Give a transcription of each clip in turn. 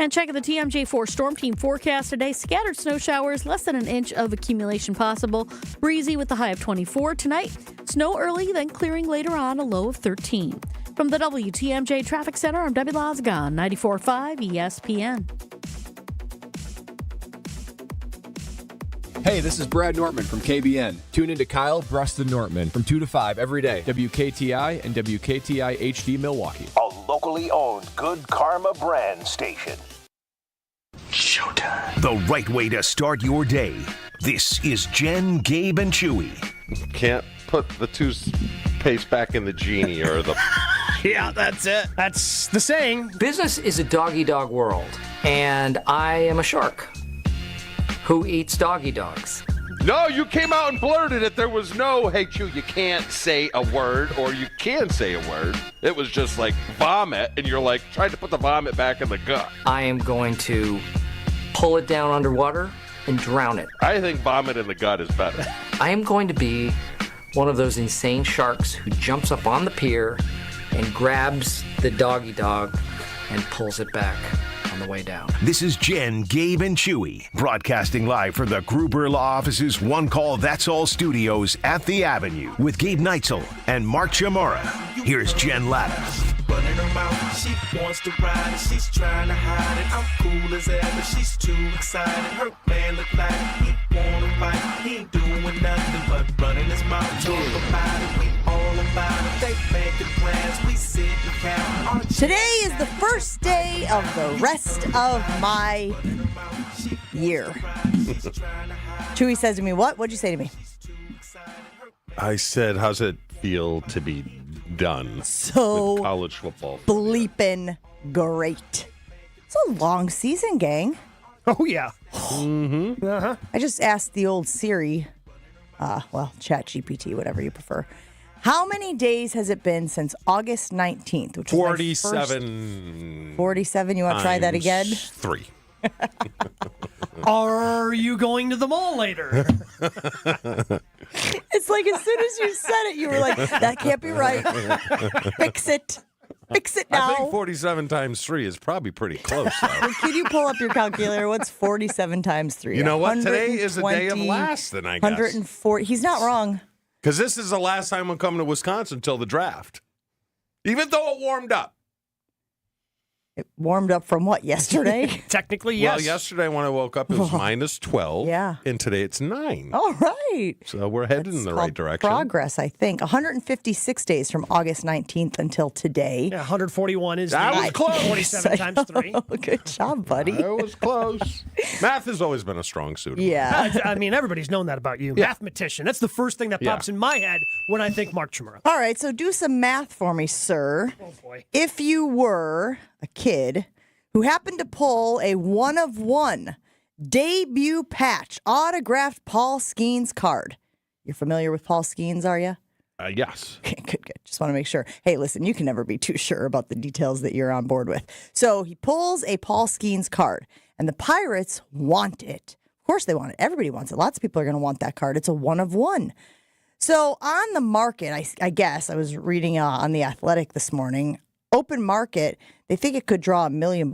And checking the TMJ4 Storm Team forecast today. Scattered snow showers, less than an inch of accumulation possible. Breezy with the high of 24 tonight. Snow early, then clearing later on, a low of 13. From the WTMJ Traffic Center, I'm Debbie Lozgan, 94.5 ESPN. Hey, this is Brad Nortman from KBN. Tune in to Kyle, Brust, and Nortman from 2 to 5 every day. WKTI and WKTI HD Milwaukee. A locally owned Good Karma brand station. Showtime. The right way to start your day. This is Jen, Gabe, and Chewy. Can't put the toothpaste back in the genie or the... Yeah, that's it. That's the saying. Business is a dog-eat-dog world, and I am a shark who eats doggy dogs. No, you came out and blurted it. There was no, hey, Chew, you can't say a word, or you can say a word. It was just like vomit, and you're like trying to put the vomit back in the gut. I am going to pull it down underwater and drown it. I think vomit in the gut is better. I am going to be one of those insane sharks who jumps up on the pier and grabs the doggy dog and pulls it back on the way down. This is Jen, Gabe, and Chewy, broadcasting live from the Gruber Law Office's One Call That's All studios at the Avenue with Gabe Neitzel and Mark Chamorro. Here's Jen Latta. Running her mouth, she wants to ride it, she's trying to hide it. I'm cool as ever, she's too excited. Her man look like he wanna fight, he ain't doing nothing but running his mouth. Talk about it, we all about it. They making plans, we sit and count. Today is the first day of the rest of my year. Chewy says to me, what? What'd you say to me? I said, how's it feel to be done So with college football? Bleeping great. It's a long season, gang. Oh, yeah. Mm-hmm. Uh-huh. I just asked the old Siri, Chat GPT, whatever you prefer. How many days has it been since August 19th? Which 47. 47? You want to try that again? 3. Are you going to the mall later? It's like as soon as you said it, you were like, that can't be right. Fix it. Fix it now. I think 47 times 3 is probably pretty close, though. Can you pull up your calculator? What's 47 times 3? You know what? Today is a day of last, then, I guess. 140. He's not wrong. Because this is the last time I'm coming to Wisconsin until the draft. Even though it warmed up. It warmed up from what, yesterday? Technically, yes. Well, yesterday when I woke up, it was minus 12. Yeah. And today it's 9. All right. So we're headed in the right direction. Progress, I think. 156 days from August 19th until today. Yeah, 141 is That was close. 47 times 3. Good job, buddy. That was close. Math has always been a strong suit. Yeah. I mean, everybody's known that about you. Yeah. Mathematician. That's the first thing that pops in my head when I think Mark Chamorro. All right, so do some math for me, sir. Oh, boy. If you were a kid who happened to pull a one-of-one debut patch autographed Paul Skenes card. You're familiar with Paul Skenes, are you? Yes. Good. Just want to make sure. Hey, listen, you can never be too sure about the details that you're on board with. So he pulls a Paul Skenes card, and the Pirates want it. Of course they want it. Everybody wants it. Lots of people are going to want that card. It's a one-of-one. So on the market, I guess, I was reading on The Athletic this morning, open market, they think it could draw $1 million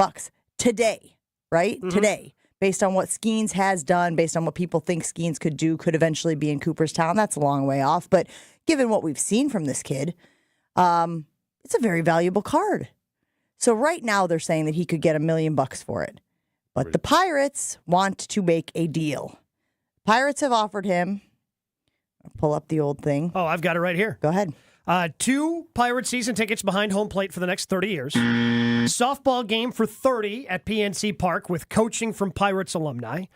today, right? Mm-hmm. Today, based on what Skenes has done, based on what people think Skenes could do, could eventually be in Cooperstown. That's a long way off. But given what we've seen from this kid, it's a very valuable card. So right now they're saying that he could get $1 million for it. But the Pirates want to make a deal. Pirates have offered him, I'll pull up the old thing. Oh, I've got it right here. Go ahead. 2 Pirate season tickets behind home plate for the next 30 years. Softball game for 30 at PNC Park with coaching from Pirates alumni.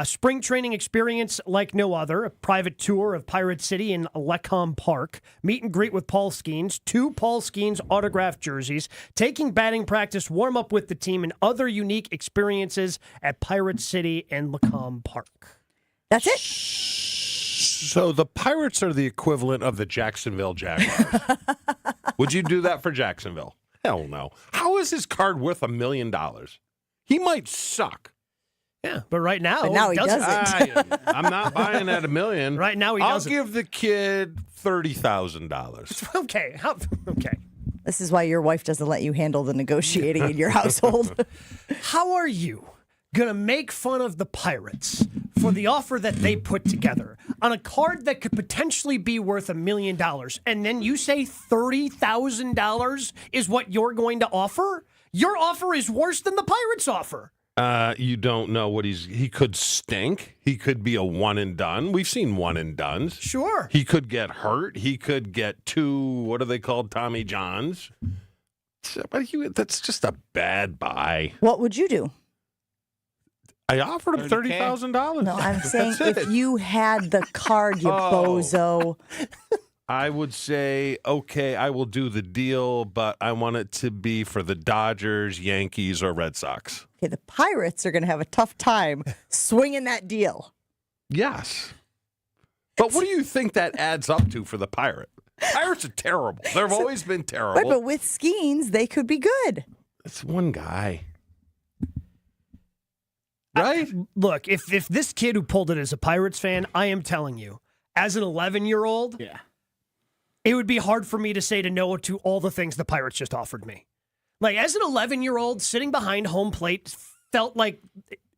Spring training experience like no other. A private tour of Pirate City in Lecom Park. Meet and greet with Paul Skenes. 2 Paul Skenes autographed jerseys. Taking batting practice, warm up with the team, and other unique experiences at Pirate City and Lecom Park. That's it. So the Pirates are the equivalent of the Jacksonville Jaguars. Would you do that for Jacksonville? Hell no. How is his card worth $1 million? He might suck. Yeah, but right now, he doesn't. I'm not buying at $1 million. Right now, he doesn't. I'll give the kid $30,000. Okay. Okay. This is why your wife doesn't let you handle the negotiating in your household. How are you going to make fun of the Pirates for the offer that they put together on a card that could potentially be worth $1 million, and then you say $30,000 is what you're going to offer? Your offer is worse than the Pirates' offer. You don't know what he could stink. He could be a one and done. We've seen one and dones. Sure. He could get hurt. He could get two, what are they called, Tommy Johns? But that's just a bad buy. What would you do? I offered him $30,000. No, I'm saying if you had the card, you bozo. I would say, okay, I will do the deal, but I want it to be for the Dodgers, Yankees, or Red Sox. Okay, the Pirates are going to have a tough time swinging that deal. Yes. But what do you think that adds up to for the Pirate? Pirates are terrible. They've always been terrible. Right, but with Skenes, they could be good. It's one guy. Right? Look, if this kid who pulled it is a Pirates fan, I am telling you, as an 11-year-old, it would be hard for me to say no to all the things the Pirates just offered me. Like, as an 11-year-old, sitting behind home plate felt like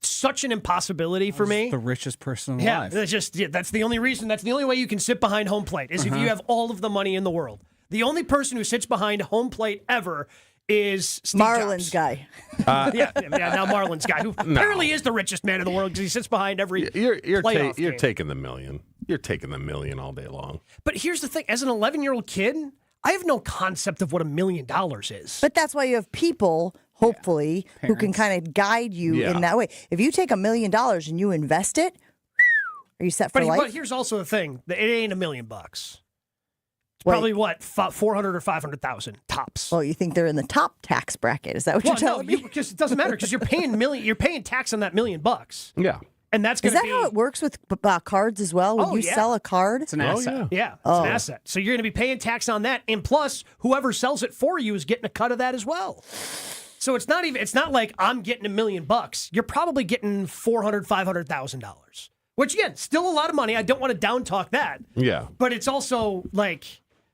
such an impossibility for me. The richest person alive. That's the only reason. That's the only way you can sit behind home plate is if you have all of the money in the world. The only person who sits behind home plate ever is Steve Marlins Jobs. Guy. Now Marlins guy, who apparently is the richest man in the world because he sits behind every playoff game. You're taking the million. You're taking the million all day long. But here's the thing. As an 11-year-old kid, I have no concept of what $1 million is. But that's why you have people, hopefully, who can kind of guide you in that way. If you take $1 million and you invest it, are you set for life? But here's also the thing. It ain't $1 million. It's probably what, 400 or 500,000 tops. Well, you think they're in the top tax bracket? Is that what you're telling me? Because it doesn't matter because you're paying tax on that $1 million. Yeah. And that's going to be... Is that how it works with cards as well? When you sell a card? It's an asset. Yeah, it's an asset. So you're going to be paying tax on that. And plus, whoever sells it for you is getting a cut of that as well. So it's not like I'm getting $1 million. You're probably getting $400,000, $500,000. Which, again, still a lot of money. I don't want to down talk that. Yeah. But it's also like,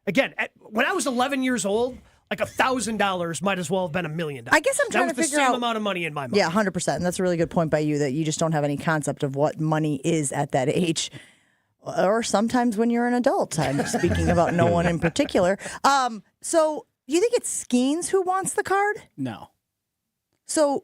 again, when I was 11 years old, like $1,000 might as well have been $1 million. I guess I'm trying to figure out the same amount of money in my mind. Yeah, 100%. And that's a really good point by you that you just don't have any concept of what money is at that age. Or sometimes when you're an adult. I'm speaking about no one in particular. So do you think it's Skenes who wants the card? No. So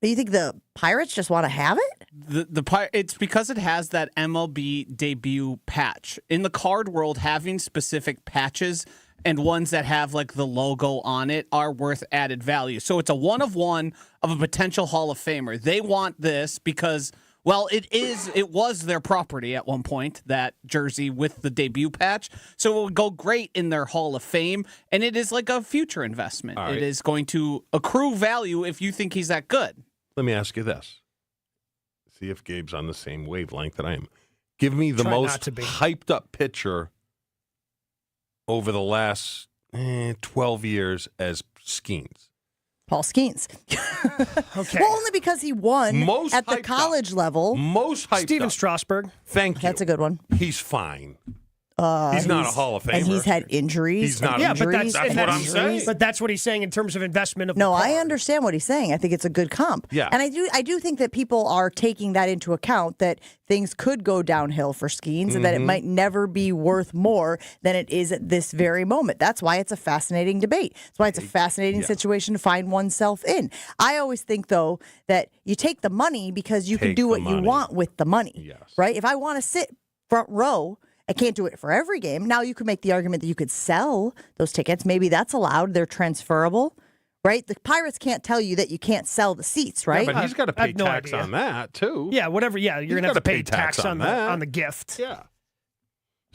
do you think the Pirates just want to have it? It's because it has that MLB debut patch. In the card world, having specific patches and ones that have like the logo on it are worth added value. So it's a one of a potential Hall of Famer. They want this because, well, it was their property at one point, that jersey with the debut patch. So it would go great in their Hall of Fame, and it is like a future investment. Right. It is going to accrue value if you think he's that good. Let me ask you this. See if Gabe's on the same wavelength that I am. Give me the Try most not to be. hyped up pitcher over the last 12 years as Skenes. Paul Skenes. Okay. Well, only because he won Most at the hyped college level. Most hyped Steven up. Strasburg. Thank you. That's a good one. He's fine. He's not a Hall of Famer. And he's had injuries. He's not. Yeah, but injuries, that's what I'm saying. But that's what he's saying in terms of investment of No, the I card. understand what he's saying. I think it's a good comp. Yeah. And I do think that people are taking that into account, that things could go downhill for Skenes and that it might never be worth more than it is at this very moment. That's why it's a fascinating debate. That's why it's a fascinating situation to find oneself in. I always think, though, that you take the money because you can Take do the what you money. want with the money. Yes. Right? If I want to sit front row, I can't do it for every game. Now you could make the argument that you could sell those tickets. Maybe that's allowed. They're transferable, right? The Pirates can't tell you that you can't sell the seats, right? Yeah, but he's got to I pay have no tax idea. on that, too. Yeah, whatever. Yeah, you're going to have to pay tax on the gift. Yeah.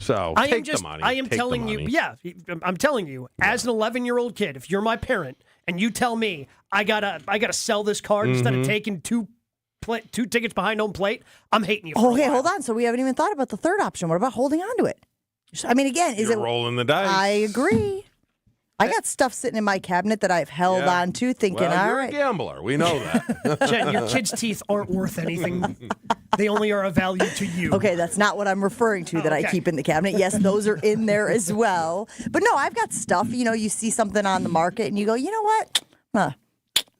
So I take am the money. I am Take the telling you, money. yeah, I'm telling you, as an 11-year-old kid, if you're my parent and you tell me I gotta sell this card instead of taking two tickets behind home plate, I'm hating you. For a Okay, while. hold on. So we haven't even thought about the third option. What about holding on to it? I mean, again, is You're it rolling the dice. I agree. I got stuff sitting in my cabinet that I've held Yeah. on to, thinking, Well, all you're right. a gambler. We know that. Jen, your kids' teeth aren't worth anything. They only are of value to you. Okay, that's not what I'm referring to that I keep in the cabinet. Yes, those are in there as well. But no, I've got stuff. You see something on the market and you go, you know what? I'm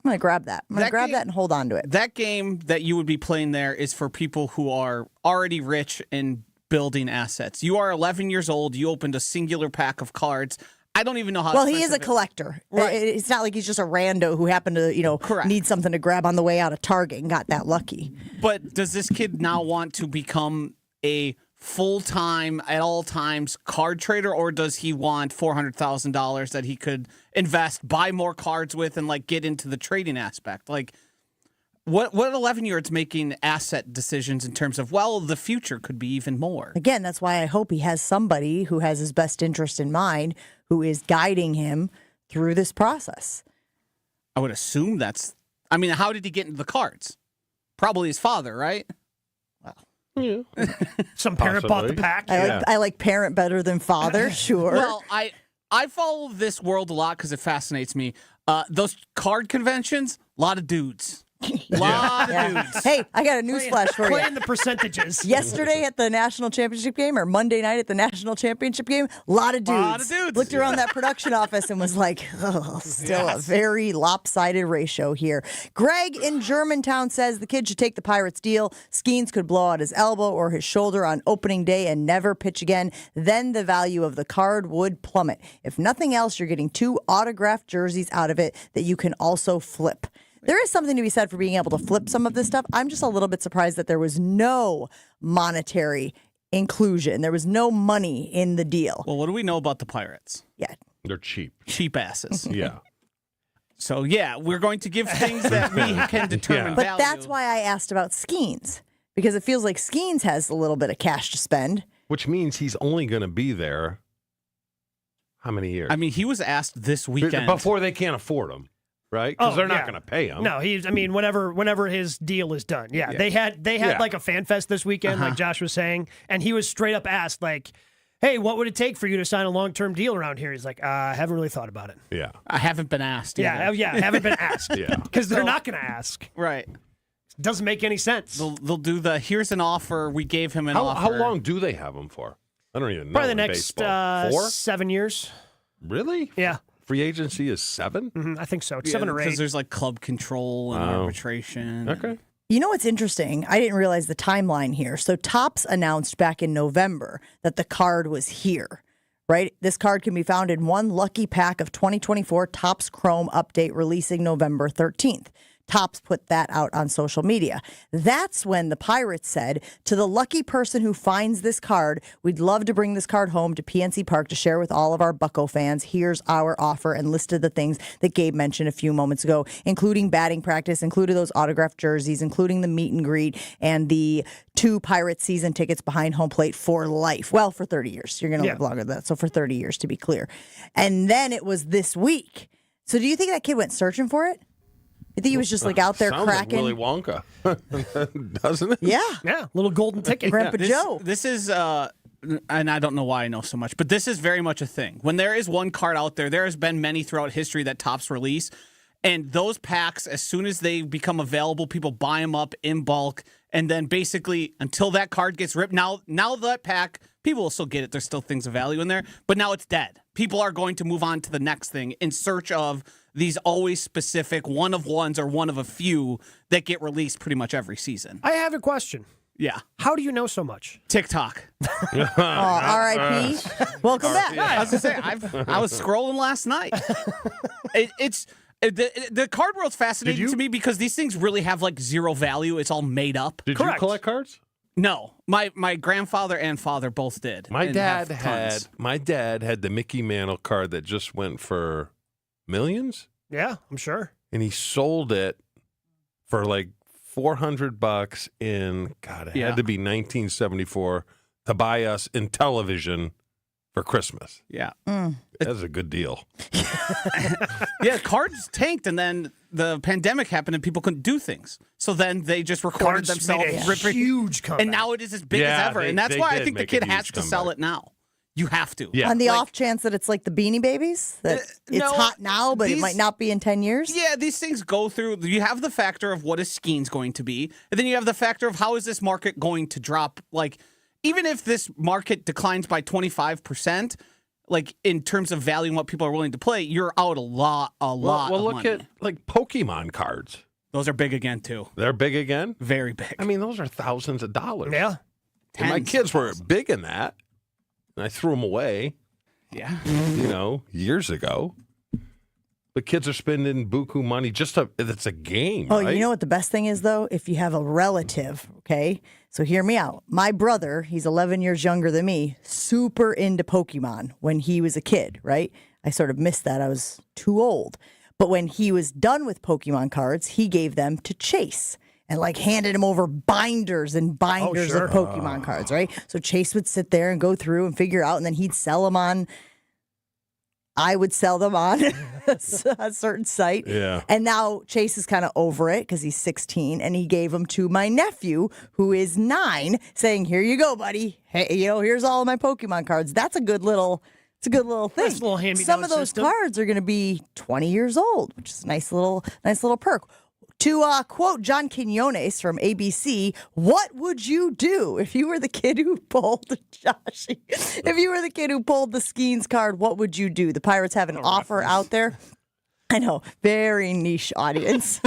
going to grab that. I'm going to grab that and hold on to it. That game that you would be playing there is for people who are already rich and building assets. You are 11 years old. You opened a singular pack of cards. I don't even know how. Well, he is a collector. Right. It's not like he's just a rando who happened to, need something to grab on the way out of Target and got that lucky. But does this kid now want to become a full-time, at all times, card trader, or does he want $400,000 that he could invest, buy more cards with, and get into the trading aspect? What 11-year-old's making asset decisions in terms of, the future could be even more? Again, that's why I hope he has somebody who has his best interest in mind, who is guiding him through this process. I would assume how did he get into the cards? Probably his father, right? Yeah. Some parent bought the pack. I like parent better than father, sure. Well, I follow this world a lot because it fascinates me. Those card conventions, a lot of dudes. Lot of dudes. Hey, I got a newsflash for you. Playing the percentages. Yesterday at the national championship game, or Monday night at the national championship game, a lot of dudes. Looked around that production office and was like, still a very lopsided ratio here. Greg in Germantown says the kid should take the Pirates deal. Skenes could blow out his elbow or his shoulder on opening day and never pitch again. Then the value of the card would plummet. If nothing else, you're getting 2 autographed jerseys out of it that you can also flip. There is something to be said for being able to flip some of this stuff. I'm just a little bit surprised that there was no monetary inclusion. There was no money in the deal. Well, what do we know about the Pirates? Yeah. They're cheap. Cheap asses. Yeah. So, we're going to give things that we can determine value. But that's why I asked about Skenes, because it feels like Skenes has a little bit of cash to spend. Which means he's only going to be there how many years? I mean, he was asked this weekend. Before they can't afford him. Right? Because they're not going to pay him. No, whenever his deal is done. Yeah. They had like a fan fest this weekend, like Josh was saying, and he was straight up asked, hey, what would it take for you to sign a long-term deal around here? He's like, I haven't really thought about it. Yeah. I haven't been asked. Yeah, I haven't been asked. Because they're not going to ask. Right. Doesn't make any sense. They'll do here's an offer, we gave him an offer. How long do they have him for? I don't even know. Probably the next 4? 7 years. Really? Yeah. Free agency is 7? Mm-hmm, I think so. It's 7 or 8. Because there's club control and arbitration. Okay. You know what's interesting? I didn't realize the timeline here. So Topps announced back in November that the card was here, right? This card can be found in one lucky pack of 2024 Topps Chrome update releasing November 13th. Topps put that out on social media. That's when the Pirates said, to the lucky person who finds this card, we'd love to bring this card home to PNC Park to share with all of our Bucco fans. Here's our offer, and listed the things that Gabe mentioned a few moments ago, including batting practice, included those autographed jerseys, including the meet and greet, and the 2 Pirates season tickets behind home plate for life. Well, for 30 years. You're going to live longer than that, so for 30 years, to be clear. And then it was this week. So do you think that kid went searching for it? You think he was just out there cracking? Like Willy Wonka, doesn't it? Yeah. Little golden ticket. Grandpa Joe. This is, and I don't know why I know so much, but this is very much a thing. When there is one card out there has been many throughout history that Topps release, and those packs, as soon as they become available, people buy them up in bulk, and then basically until that card gets ripped, now that pack, people will still get it. There's still things of value in there, but now it's dead. People are going to move on to the next thing in search of these always specific one of ones or one of a few that get released pretty much every season. I have a question. Yeah. How do you know so much? TikTok. R.I.P. Welcome back. Yeah, I was going to say, I was scrolling last night. The card world's fascinating to me because these things really have zero value. It's all made up. Did you collect cards? No. My grandfather and father both did. My dad had the Mickey Mantle card that just went for millions. Yeah, I'm sure. And he sold it for $400 in, God, it had to be 1974 to buy us in television for Christmas. Yeah. That's a good deal. Yeah, cards tanked, and then the pandemic happened and people couldn't do things. So then they just recorded themselves ripping. Huge comeback. And now it is as big as ever. And that's why I think the kid has to sell it now. You have to. Yeah. On the off chance that it's like the Beanie Babies, that it's no, hot now, but it might not be in 10 years. Yeah, these things go through. You have the factor of what is Skenes going to be, and then you have the factor of how is this market going to drop. Like, even if this market declines by 25%, like in terms of value and what people are willing to play, you're out a lot Well, of look money. at like Pokemon cards. Those are big again too. They're big again? Very big. I mean, those are thousands of dollars. Yeah. And my kids were big in that, and I threw them away. Yeah. Years ago. But kids are spending buku money it's a game, Oh, right? you know what the best thing is, though? If you have a relative, okay? So hear me out. My brother, he's 11 years younger than me, super into Pokemon when he was a kid, right? I sort of missed that. I was too old. But when he was done with Pokemon cards, he gave them to Chase and like handed him over binders and binders of Pokemon cards, right? So Chase would sit there and go through and figure out, and then he'd sell them on. I would sell them on a certain site. Yeah. And now Chase is kind of over it because he's 16, and he gave them to my nephew, who is 9, saying, "Here you go, buddy. Hey, here's all of my Pokemon cards." That's a good little. It's a good little thing. Nice little hand-me-down Some of those system. cards are going to be 20 years old, which is a nice little perk. To quote John Quinones from ABC, what would you do if you were the kid who pulled Joshy? If you were the kid who pulled the Skenes card, what would you do? The Pirates have an offer out there. I know, very niche audience.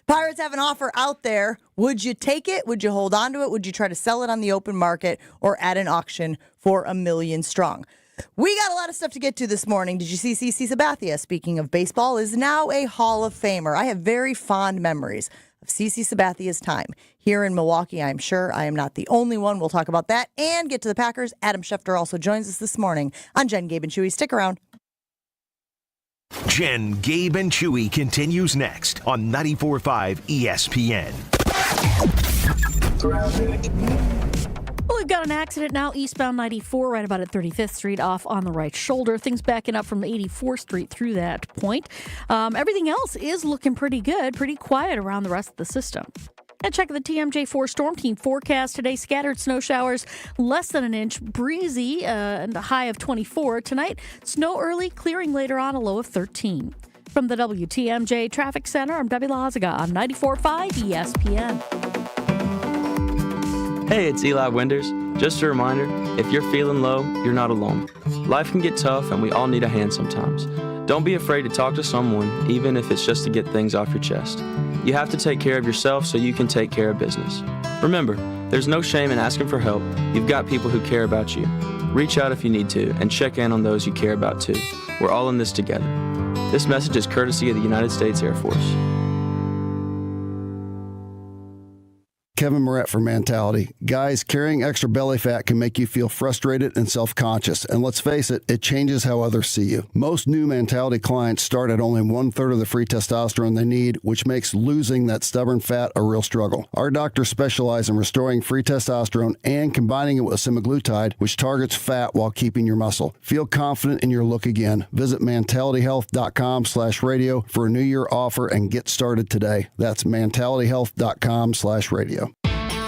Pirates have an offer out there. Would you take it? Would you hold on to it? Would you try to sell it on the open market or at an auction for $1 million strong? We got a lot of stuff to get to this morning. Did you see CC Sabathia, speaking of baseball, is now a Hall of Famer? I have very fond memories of CC Sabathia's time here in Milwaukee. I'm sure I am not the only one. We'll talk about that and get to the Packers. Adam Schefter also joins us this morning on Jen, Gabe, and Chewy. Stick around. Jen, Gabe, and Chewy continues next on 94.5 ESPN. Well, we've got an accident now, eastbound 94, right about at 35th Street, off on the right shoulder. Things backing up from 84th Street through that point. Everything else is looking pretty good, pretty quiet around the rest of the system. And check the TMJ4 Storm Team forecast today. Scattered snow showers, less than an inch, breezy, and a high of 24. Tonight, snow early, clearing later on, a low of 13. From the WTMJ Traffic Center, I'm Debbie Lazaga on 94.5 ESPN. Hey, it's Eli Winders. Just a reminder, if you're feeling low, you're not alone. Life can get tough and we all need a hand sometimes. Don't be afraid to talk to someone, even if it's just to get things off your chest. You have to take care of yourself so you can take care of business. Remember, there's no shame in asking for help. You've got people who care about you. Reach out if you need to and check in on those you care about too. We're all in this together. This message is courtesy of the United States Air Force. Kevin Moret for Mentality. Guys, carrying extra belly fat can make you feel frustrated and self-conscious. And let's face it, it changes how others see you. Most new Mentality clients start at only 1/3 of the free testosterone they need, which makes losing that stubborn fat a real struggle. Our doctors specialize in restoring free testosterone and combining it with semaglutide, which targets fat while keeping your muscle. Feel confident in your look again. Visit mentalityhealth.com/radio for a new year offer and get started today. That's mentalityhealth.com/radio.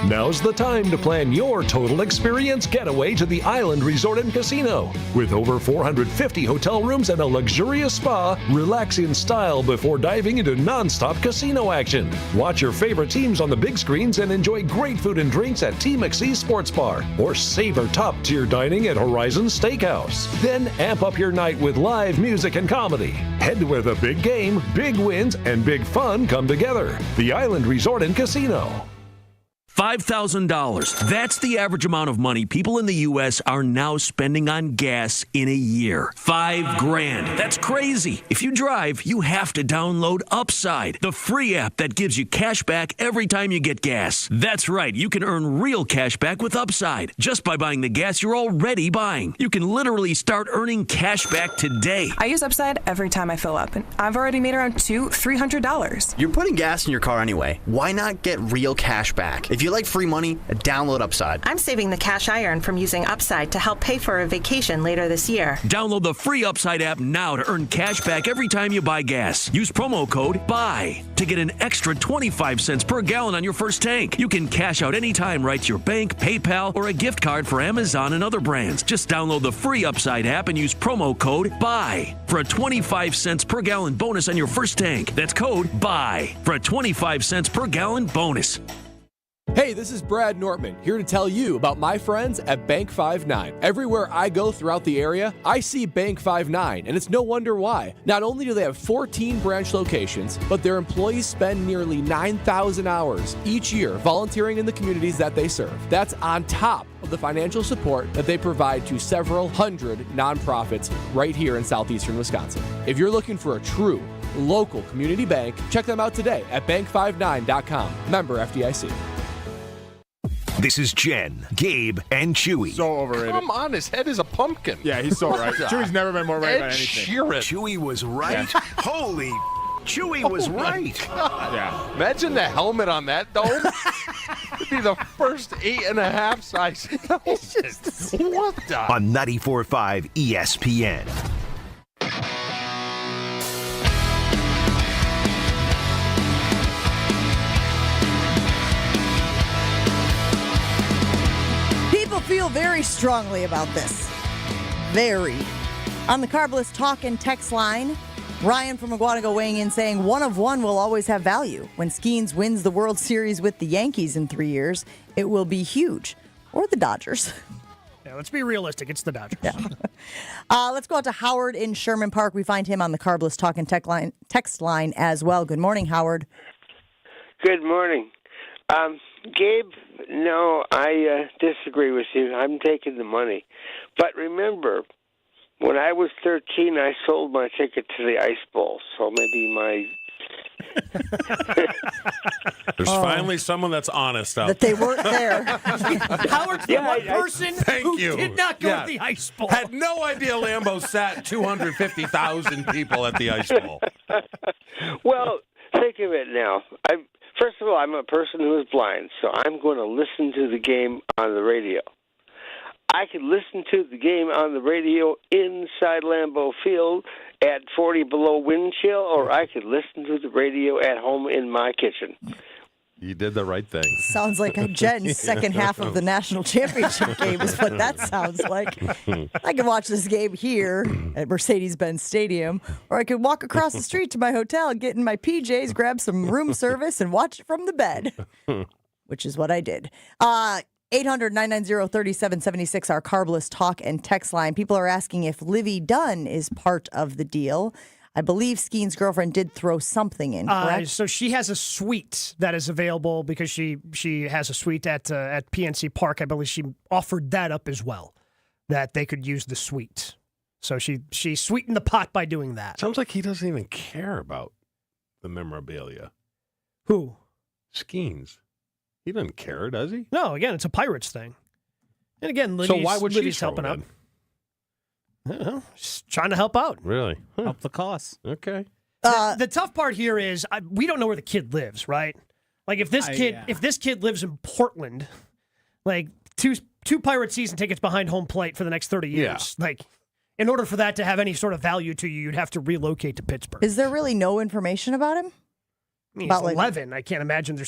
Now's the time to plan your total experience getaway to the Island Resort and Casino. With over 450 hotel rooms and a luxurious spa, relax in style before diving into non-stop casino action. Watch your favorite teams on the big screens and enjoy great food and drinks at T. McSee's Sports Bar, or savor top-tier dining at Horizon Steakhouse. Then amp up your night with live music and comedy. Head to where the big game, big wins, and big fun come together. The Island Resort and Casino. $5,000. That's the average amount of money people in the U.S. are now spending on gas in a year. $5,000. That's crazy. If you drive, you have to download Upside, the free app that gives you cash back every time you get gas. That's right. You can earn real cash back with Upside just by buying the gas you're already buying. You can literally start earning cash back today. I use Upside every time I fill up, and I've already made around $200-300. You're putting gas in your car anyway. Why not get real cash back? If you you like free money? Download Upside. I'm saving the cash I earn from using Upside to help pay for a vacation later this year. Download the free Upside app now to earn cash back every time you buy gas. Use promo code BUY to get an extra 25 cents per gallon on your first tank. You can cash out anytime right to your bank, PayPal, or a gift card for Amazon and other brands. Just download the free Upside app and use promo code BUY for a 25 cents per gallon bonus on your first tank. That's code BUY for a 25 cents per gallon bonus. Hey, this is Brad Nortman, here to tell you about my friends at Bank 5-9. Everywhere I go throughout the area, I see Bank 5-9, and it's no wonder why. Not only do they have 14 branch locations, but their employees spend nearly 9,000 hours each year volunteering in the communities that they serve. That's on top of the financial support that they provide to several hundred nonprofits right here in southeastern Wisconsin. If you're looking for a true local community bank, check them out today at bank59.com. Member FDIC. This is Jen, Gabe, and Chewy. So overrated. Come on, his head is a pumpkin. Yeah, he's so right. Chewy's never been more right about anything. Chewy was right? Yeah. Holy, Chewy was right. Yeah. Imagine the helmet on that dome. It'd be the first 8.5 size helmet. What the? On 94.5 ESPN. Feel very strongly about this. Very. On the Carbless talk and text line, Ryan from Aguanago weighing in saying 1 of 1 will always have value. When Skenes wins the World Series with the Yankees in 3 years, it will be huge. Or the Dodgers. Yeah, let's be realistic. It's the Dodgers. Yeah. Let's go out to Howard in Sherman Park. We find him on the Carbless talk and text line as well. Good morning, Howard. Good morning. Gabe, no, I disagree with you. I'm taking the money. But remember, when I was 13, I sold my ticket to the Ice Bowl. So maybe my... There's finally someone that's honest out that they weren't there. Howard's the one person who did not go to the Ice Bowl. Had no idea Lambeau sat 250,000 people at the Ice Bowl. Well, think of it now. First of all, I'm a person who is blind, so I'm going to listen to the game on the radio. I could listen to the game on the radio inside Lambeau Field at 40 below wind chill, or I could listen to the radio at home in my kitchen. You did the right thing. Sounds like a Jen's second half of the national championship game is what that sounds like. I can watch this game here at Mercedes-Benz Stadium, or I could walk across the street to my hotel, get in my PJs, grab some room service, and watch it from the bed, which is what I did. 800-990-3776, our Carbless talk and text line. People are asking if Livy Dunn is part of the deal. I believe Skenes' girlfriend did throw something in, correct? So she has a suite that is available because she has a suite at PNC Park. I believe she offered that up as well, that they could use the suite. So she sweetened the pot by doing that. Sounds like he doesn't even care about the memorabilia. Who? Skenes. He doesn't care, does he? No, again, it's a Pirates thing. And again, so why would Liddy's she helping out? In? I don't know. Just trying to help out. Really? Help the cause. Okay. The tough part here is we don't know where the kid lives, right? Like if this kid lives in Portland, like two Pirate season tickets behind home plate for the next 30 years. Yeah. Like in order for that to have any sort of value to you, you'd have to relocate to Pittsburgh. Is there really no information about him? I mean, he's 11. I can't imagine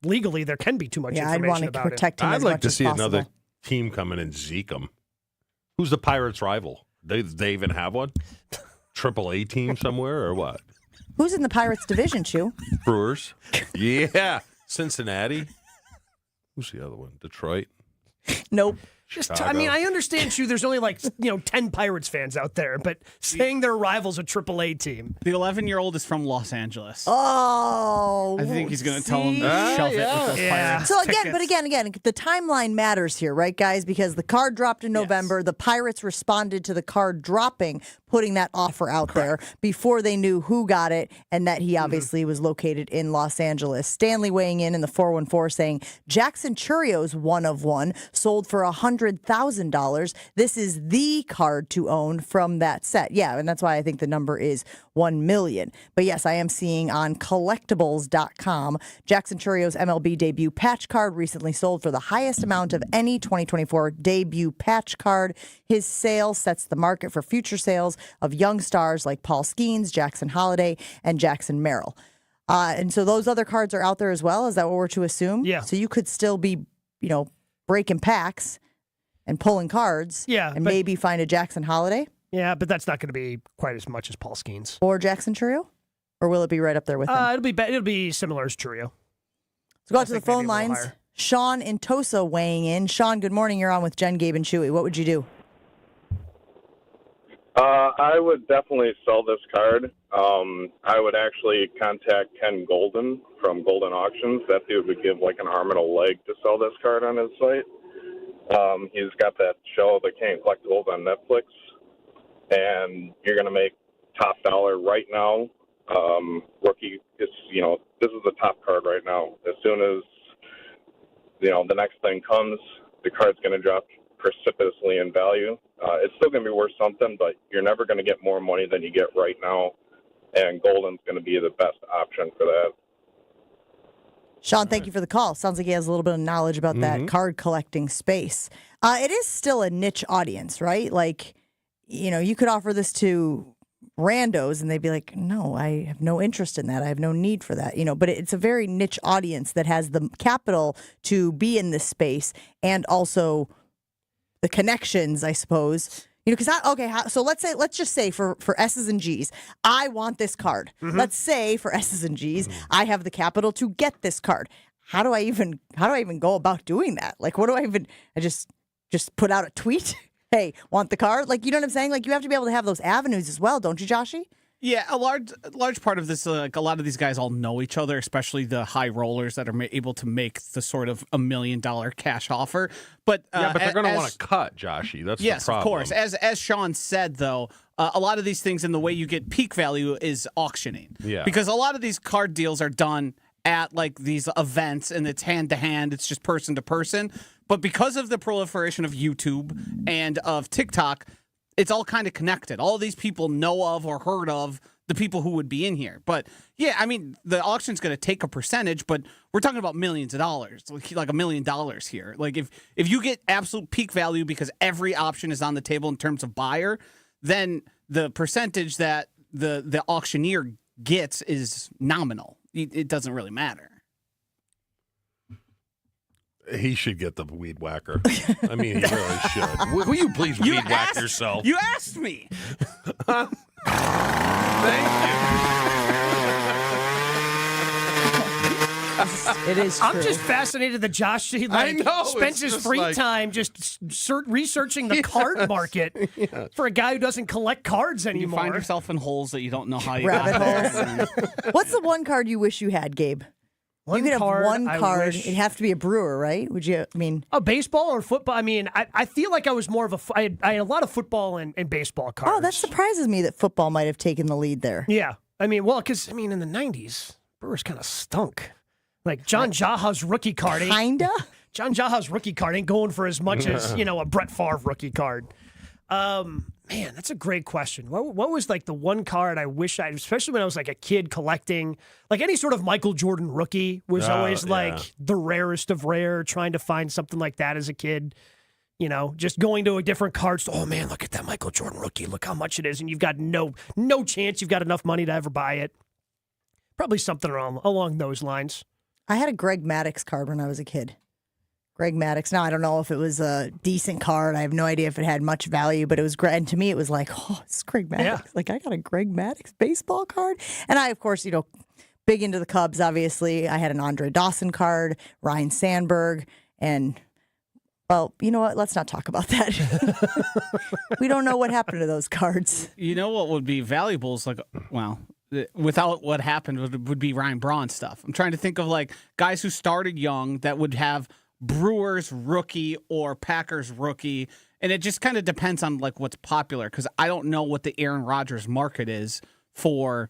legally there can be too much information I'd want to about protect him I'd as like much to as see possible. another team come in and zeke him. Who's the Pirates' rival? They even have one? AAA team somewhere or what? Who's in the Pirates division, Chew? Brewers. Yeah. Cincinnati. Who's the other one? Detroit. Nope. I understand, Chew, there's only 10 Pirates fans out there, but saying their rival's a AAA team. The 11-year-old is from Los Angeles. Oh. I think he's going to tell him to shove it with those Pirates So tickets. again, the timeline matters here, right, guys? Because the card dropped in November. Yes. The Pirates responded to the card dropping, putting that offer out there before they knew who got it, and that he obviously was located in Los Angeles. Stanley weighing in the 414 saying, Jackson Churio's 1 of 1 sold for $100,000. This is the card to own from that set. Yeah, and that's why I think the number is $1 million. But yes, I am seeing on collectibles.com, Jackson Churrio's MLB debut patch card recently sold for the highest amount of any 2024 debut patch card. His sale sets the market for future sales of young stars like Paul Skenes, Jackson Holliday, and Jackson Merrill. And so those other cards are out there as well. Is that what we're to assume? Yeah. So you could still be, breaking packs and pulling cards. Yeah. And maybe find a Jackson Holliday. Yeah, but that's not going to be quite as much as Paul Skenes. Or Jackson Churrio? Or will it be right up there with him? It'll be similar as Churrio. Let's go out to the phone lines. Sean in Tosa weighing in. Sean, good morning. You're on with Jen, Gabe, and Chewy. What would you do? I would definitely sell this card. I would actually contact Ken Golden from Golden Auctions. That dude would give like an arm and a leg to sell this card on his site. He's got that show, The King of Collectibles, on Netflix, and you're going to make top dollar right now. Rookie, this is the top card right now. As soon as, the next thing comes, the card's going to drop precipitously in value. It's still going to be worth something, but you're never going to get more money than you get right now, and Golden's going to be the best option for that. Sean, thank you for the call. Sounds like he has a little bit of knowledge about that card collecting space. It is still a niche audience, right? Like, you could offer this to randos and they'd be like, no, I have no interest in that. I have no need for that. But it's a very niche audience that has the capital to be in this space and also the connections, I suppose. So let's just say for S's and G's, I want this card. Let's say for S's and G's, I have the capital to get this card. How do I even go about doing that? Like, what do I just put out a tweet? Hey, want the card? Like, you know what I'm saying? Like, you have to be able to have those avenues as well, don't you, Joshy? Yeah, a large part of this, like a lot of these guys all know each other, especially the high rollers that are able to make the sort of $1 million cash offer. But but they're going to want to cut, Joshy. That's the problem. Yes, of course. As Sean said, though, a lot of these things and the way you get peak value is auctioning. Yeah. Because a lot of these card deals are done at like these events and it's hand to hand. It's just person to person. But because of the proliferation of YouTube and of TikTok, it's all kind of connected. All these people know of or heard of the people who would be in here. But yeah, I mean, the auction's going to take a percentage, but we're talking about millions of dollars, like $1 million here. Like if you get absolute peak value because every option is on the table in terms of buyer, then the percentage that the auctioneer gets is nominal. It doesn't really matter. He should get the weed whacker. I mean, he really should. Will you please weed whack yourself? You asked me. Thank you. It is true. I'm just fascinated that Josh spends his free time just researching the card market for a guy who doesn't collect cards anymore. You find yourself in holes that you don't know how you Rabbit got there. What's the one card you wish you had, Gabe? You could have one card. It'd have to be a brewer, right? Would you? I mean, baseball or football? I mean, I feel like I was more of I had a lot of football and baseball cards. Oh, that surprises me that football might have taken the lead there. Yeah. I mean, because in the 90s, Brewers kind of stunk. Like John Jaha's rookie card. Kinda? John Jaha's rookie card ain't going for as much as, a Brett Favre rookie card. Man, that's a great question. What was like the one card I wish especially when I was like a kid collecting, like any sort of Michael Jordan rookie was always like the rarest of rare, trying to find something like that as a kid, just going to a different card store. Oh man, look at that Michael Jordan rookie. Look how much it is. And you've got no chance you've got enough money to ever buy it. Probably something along those lines. I had a Greg Maddux card when I was a kid. Greg Maddux. Now, I don't know if it was a decent card. I have no idea if it had much value, but it was great. And to me, it was like, oh, it's Greg Maddux. Yeah. Like, I got a Greg Maddux baseball card. And I, of course, big into the Cubs, obviously. I had an Andre Dawson card, Ryan Sandberg, and, well, you know what? Let's not talk about that. We don't know what happened to those cards. You know what would be valuable is without what happened would be Ryan Braun stuff. I'm trying to think of like guys who started young that would have Brewers rookie or Packers rookie, and it just kind of depends on like what's popular because I don't know what the Aaron Rodgers market is for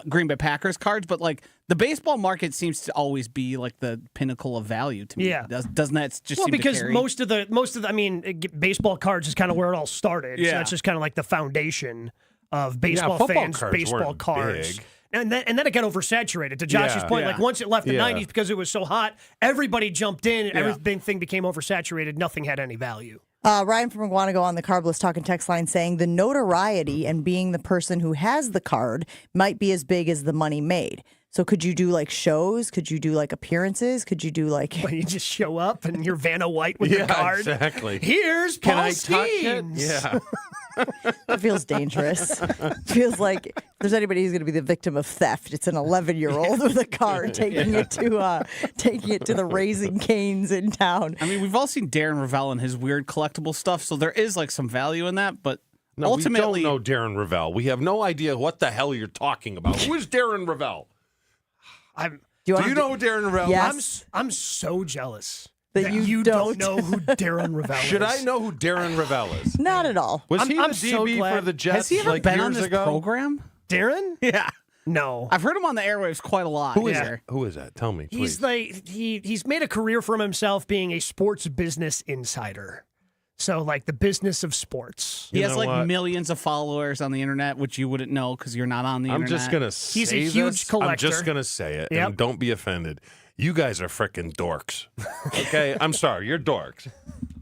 Green Bay Packers cards, but like the baseball market seems to always be like the pinnacle of value to me. Yeah, doesn't that just seem because to carry? most of the baseball cards is kind of where it all started. Yeah, so that's just kind of like the foundation. of baseball football fans, cards baseball weren't cards. big. And then it got oversaturated. To Josh's point, like once it left the 90s because it was so hot, everybody jumped in and everything became oversaturated. Nothing had any value. Ryan from Iguanago on the Carbless Talking text line saying the notoriety and being the person who has the card might be as big as the money made. So could you do like shows? Could you do like appearances? Could you do like... Well, you just show up and you're Vanna White with your card. Exactly. Here's Can Paul I touch it? Skenes. Yeah. It feels dangerous. Feels like if there's anybody who's going to be the victim of theft, it's an 11-year-old with a card taking it to the Raising Cane's in town. I mean, we've all seen Darren Ravel and his weird collectible stuff, so there is like some value in that, but No, ultimately, we don't know Darren Ravel. We have no idea what the hell you're talking about. Who is Darren Ravel? Do you know who Darren Ravel is? I'm so jealous that you don't know who Darren Ravel is. Should I know who Darren Ravel is? Not at all. Was he the I'm DB so glad. for the Jets has he ever like been years on this ago? program? Darren? Yeah. No. I've heard him on the airwaves quite a lot. Who is that? Who is that? Tell me, please. He's like he's made a career for himself being a sports business insider. So like the business of sports. He has like millions of followers on the internet, which you wouldn't know because you're not on the internet. I'm just gonna say He's a huge this. collector. I'm just gonna say it, and don't be offended. You guys are frickin' dorks. Okay, I'm sorry, you're dorks.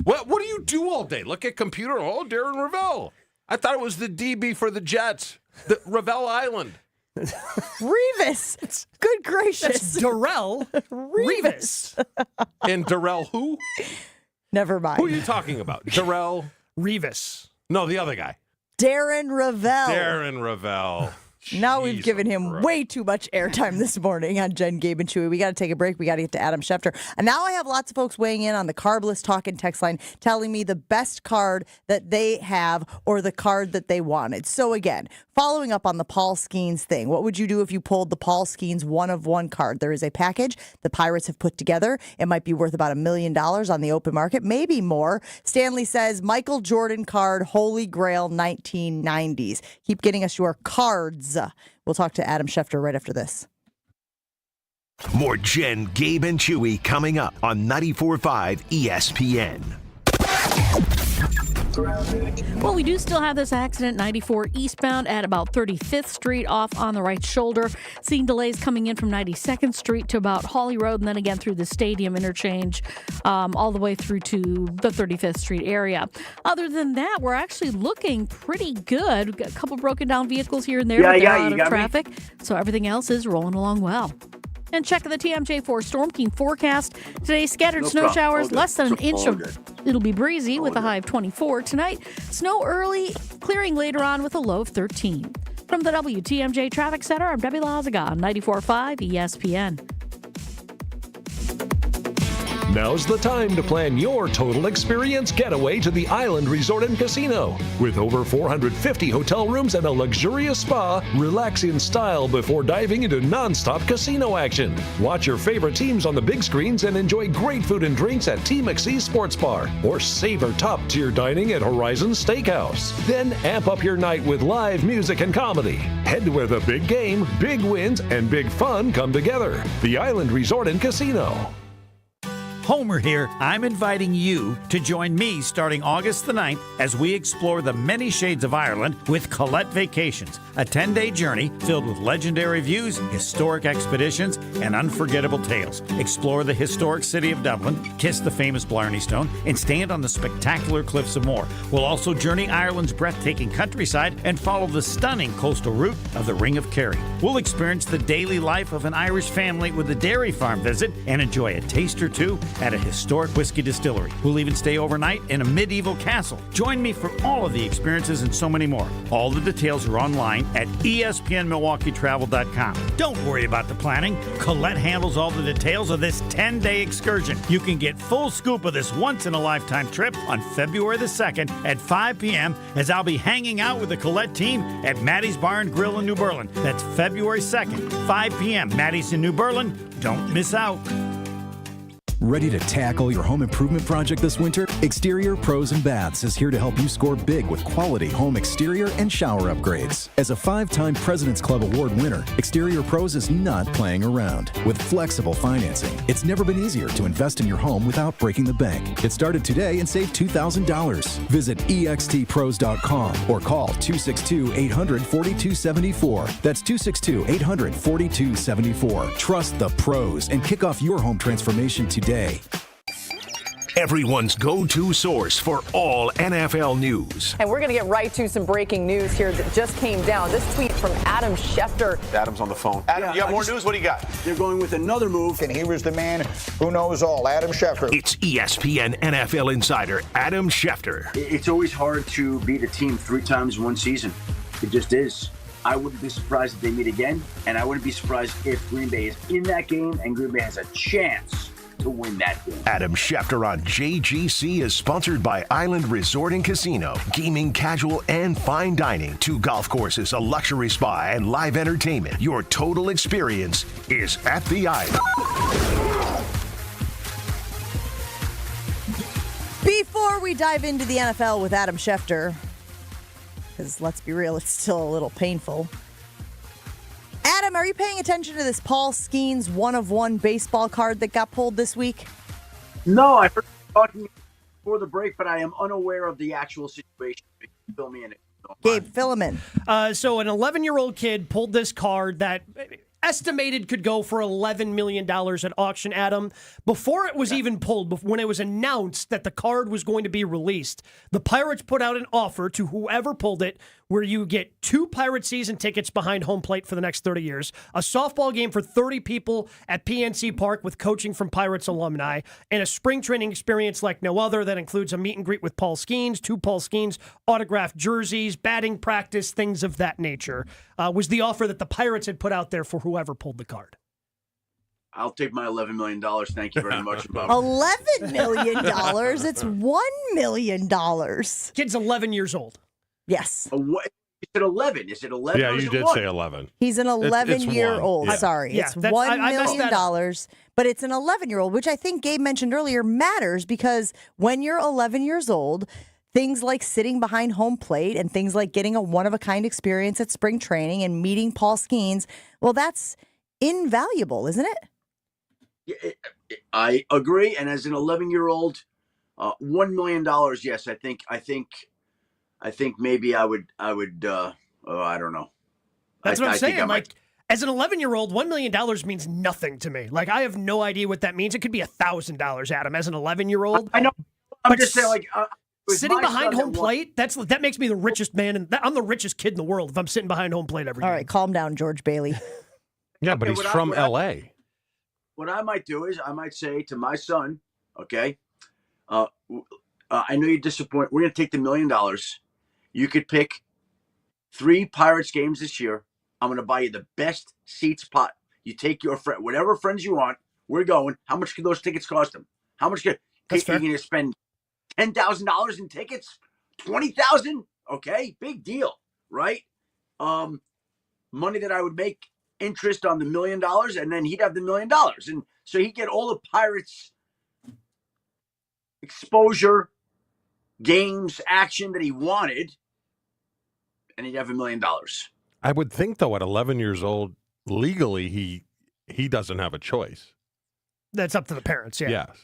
What do you do all day? Look at computer. Oh, Darren Ravel. I thought it was the DB for the Jets, the Ravel Island. Revis. Good gracious. That's Darrell Revis. And Darrell who? Never mind. Who are you talking about? Darrell Revis. No, the other guy. Darren Ravel. Darren Ravel. Now we've given him way too much airtime this morning on Jen, Gabe, and Chewy. We got to take a break. We got to get to Adam Schefter. And now I have lots of folks weighing in on the Carbless Talking text line, telling me the best card that they have or the card that they wanted. So again, following up on the Paul Skenes thing, what would you do if you pulled the Paul Skenes 1-of-1 card? There is a package the Pirates have put together. It might be worth about $1 million on the open market, maybe more. Stanley says, Michael Jordan card, Holy Grail 1990s. Keep getting us your cards. We'll talk to Adam Schefter right after this. More Jen, Gabe, and Chewy coming up on 94.5 ESPN. Well, we do still have this accident 94 eastbound at about 35th Street off on the right shoulder. Seeing delays coming in from 92nd Street to about Hawley Road and then again through the Stadium interchange all the way through to the 35th Street area. Other than that, we're actually looking pretty good. We've got a couple broken down vehicles here and there, but they're out of traffic. So everything else is rolling along well. And check the TMJ4 Storm Team forecast. Today, scattered snow showers, less than an inch of. It'll be breezy with a high of 24. Tonight, snow early, clearing later on with a low of 13. From the WTMJ Traffic Center, I'm Debbie Lazaga on 94.5 ESPN. Now's the time to plan your total experience getaway to the Island Resort and Casino. With over 450 hotel rooms and a luxurious spa, relax in style before diving into nonstop casino action. Watch your favorite teams on the big screens and enjoy great food and drinks at T. McSee's Sports Bar. Or savor top-tier dining at Horizon Steakhouse. Then amp up your night with live music and comedy. Head to where the big game, big wins, and big fun come together. The Island Resort and Casino. Homer here. I'm inviting you to join me starting August the 9th as we explore the many shades of Ireland with Colette Vacations, a 10-day journey filled with legendary views, historic expeditions, and unforgettable tales. Explore the historic city of Dublin, kiss the famous Blarney Stone, and stand on the spectacular cliffs of Moher. We'll also journey Ireland's breathtaking countryside and follow the stunning coastal route of the Ring of Kerry. We'll experience the daily life of an Irish family with a dairy farm visit and enjoy a taste or two at a historic whiskey distillery. We'll even stay overnight in a medieval castle. Join me for all of the experiences and so many more. All the details are online at espnmilwaukeetravel.com. Don't worry about the planning. Colette handles all the details of this 10-day excursion. You can get full scoop of this once-in-a-lifetime trip on February the 2nd at 5 p.m. as I'll be hanging out with the Colette team at Maddie's Bar and Grill in New Berlin. That's February 2nd, 5 p.m. Maddie's in New Berlin. Don't miss out. Ready to tackle your home improvement project this winter? Exterior Pros and Baths is here to help you score big with quality home exterior and shower upgrades. As a 5-time President's Club Award winner, Exterior Pros is not playing around. With flexible financing, it's never been easier to invest in your home without breaking the bank. Get started today and save $2,000. Visit extpros.com or call 262-800-4274. That's 262-800-4274. Trust the pros and kick off your home transformation today. Everyone's go-to source for all NFL news. And we're going to get right to some breaking news here that just came down. This tweet from Adam Schefter. Adam's on the phone. Adam, you got more news? What do you got? They're going with another move, and he was the man who knows all, Adam Schefter. It's ESPN NFL insider Adam Schefter. It's always hard to beat a team 3 times in one season. It just is. I wouldn't be surprised if they meet again, and I wouldn't be surprised if Green Bay is in that game and Green Bay has a chance to win that game. Adam Schefter on JGC is sponsored by Island Resort and Casino. Gaming, casual, and fine dining. 2 golf courses, a luxury spa, and live entertainment. Your total experience is at the Island. Before we dive into the NFL with Adam Schefter, because let's be real, it's still a little painful. Adam, are you paying attention to this Paul Skenes 1-of-1 baseball card that got pulled this week? No, I heard you talking before the break, but I am unaware of the actual situation. Fill me in. Gabe, fill him in. So an 11-year-old kid pulled this card that estimated could go for $11 million at auction, Adam. Before it was even pulled, when it was announced that the card was going to be released, the Pirates put out an offer to whoever pulled it where you get 2 Pirate season tickets behind home plate for the next 30 years, a softball game for 30 people at PNC Park with coaching from Pirates alumni, and a spring training experience like no other that includes a meet and greet with Paul Skenes, 2 Paul Skenes autographed jerseys, batting practice, things of that nature, was the offer that the Pirates had put out there for whoever pulled the card. I'll take my $11 million. Thank you very much. $11 million? It's $1 million. Kid's 11 years old. Yes. Is it 11? Is it 11? Yeah, you did say 11. He's an 11-year-old. Yeah. Sorry. Yeah, it's $1 million, but it's an 11-year-old, which I think Gabe mentioned earlier matters because when you're 11 years old, things like sitting behind home plate and things like getting a one-of-a-kind experience at spring training and meeting Paul Skenes, well, that's invaluable, isn't it? Yeah, I agree. And as an 11-year-old, $1 million, yes, I think maybe I would. I don't know. That's what I'm saying. Like, as an 11-year-old, $1 million means nothing to me. Like, I have no idea what that means. It could be $1,000, Adam, as an 11-year-old. I know. I'm just saying, like, sitting behind home plate, that makes me the richest man, and I'm the richest kid in the world if I'm sitting behind home plate every day. All right, calm down, George Bailey. Yeah, but he's from L.A. What I might do is I might say to my son, okay, I know you're disappointed. We're going to take the $1 million. You could pick 3 Pirates games this year. I'm going to buy you the best seats pot. You take your friend, whatever friends you want. We're going. How much could those tickets cost them? How much could you're going to spend? $10,000 in tickets? $20,000? Okay, big deal, right? Money that I would make interest on the $1 million, and then he'd have the $1 million, and so he'd get all the Pirates exposure, games, action that he wanted, and he'd have $1 million. I would think, though, at 11 years old, legally, he doesn't have a choice. That's up to the parents, yeah. Yes.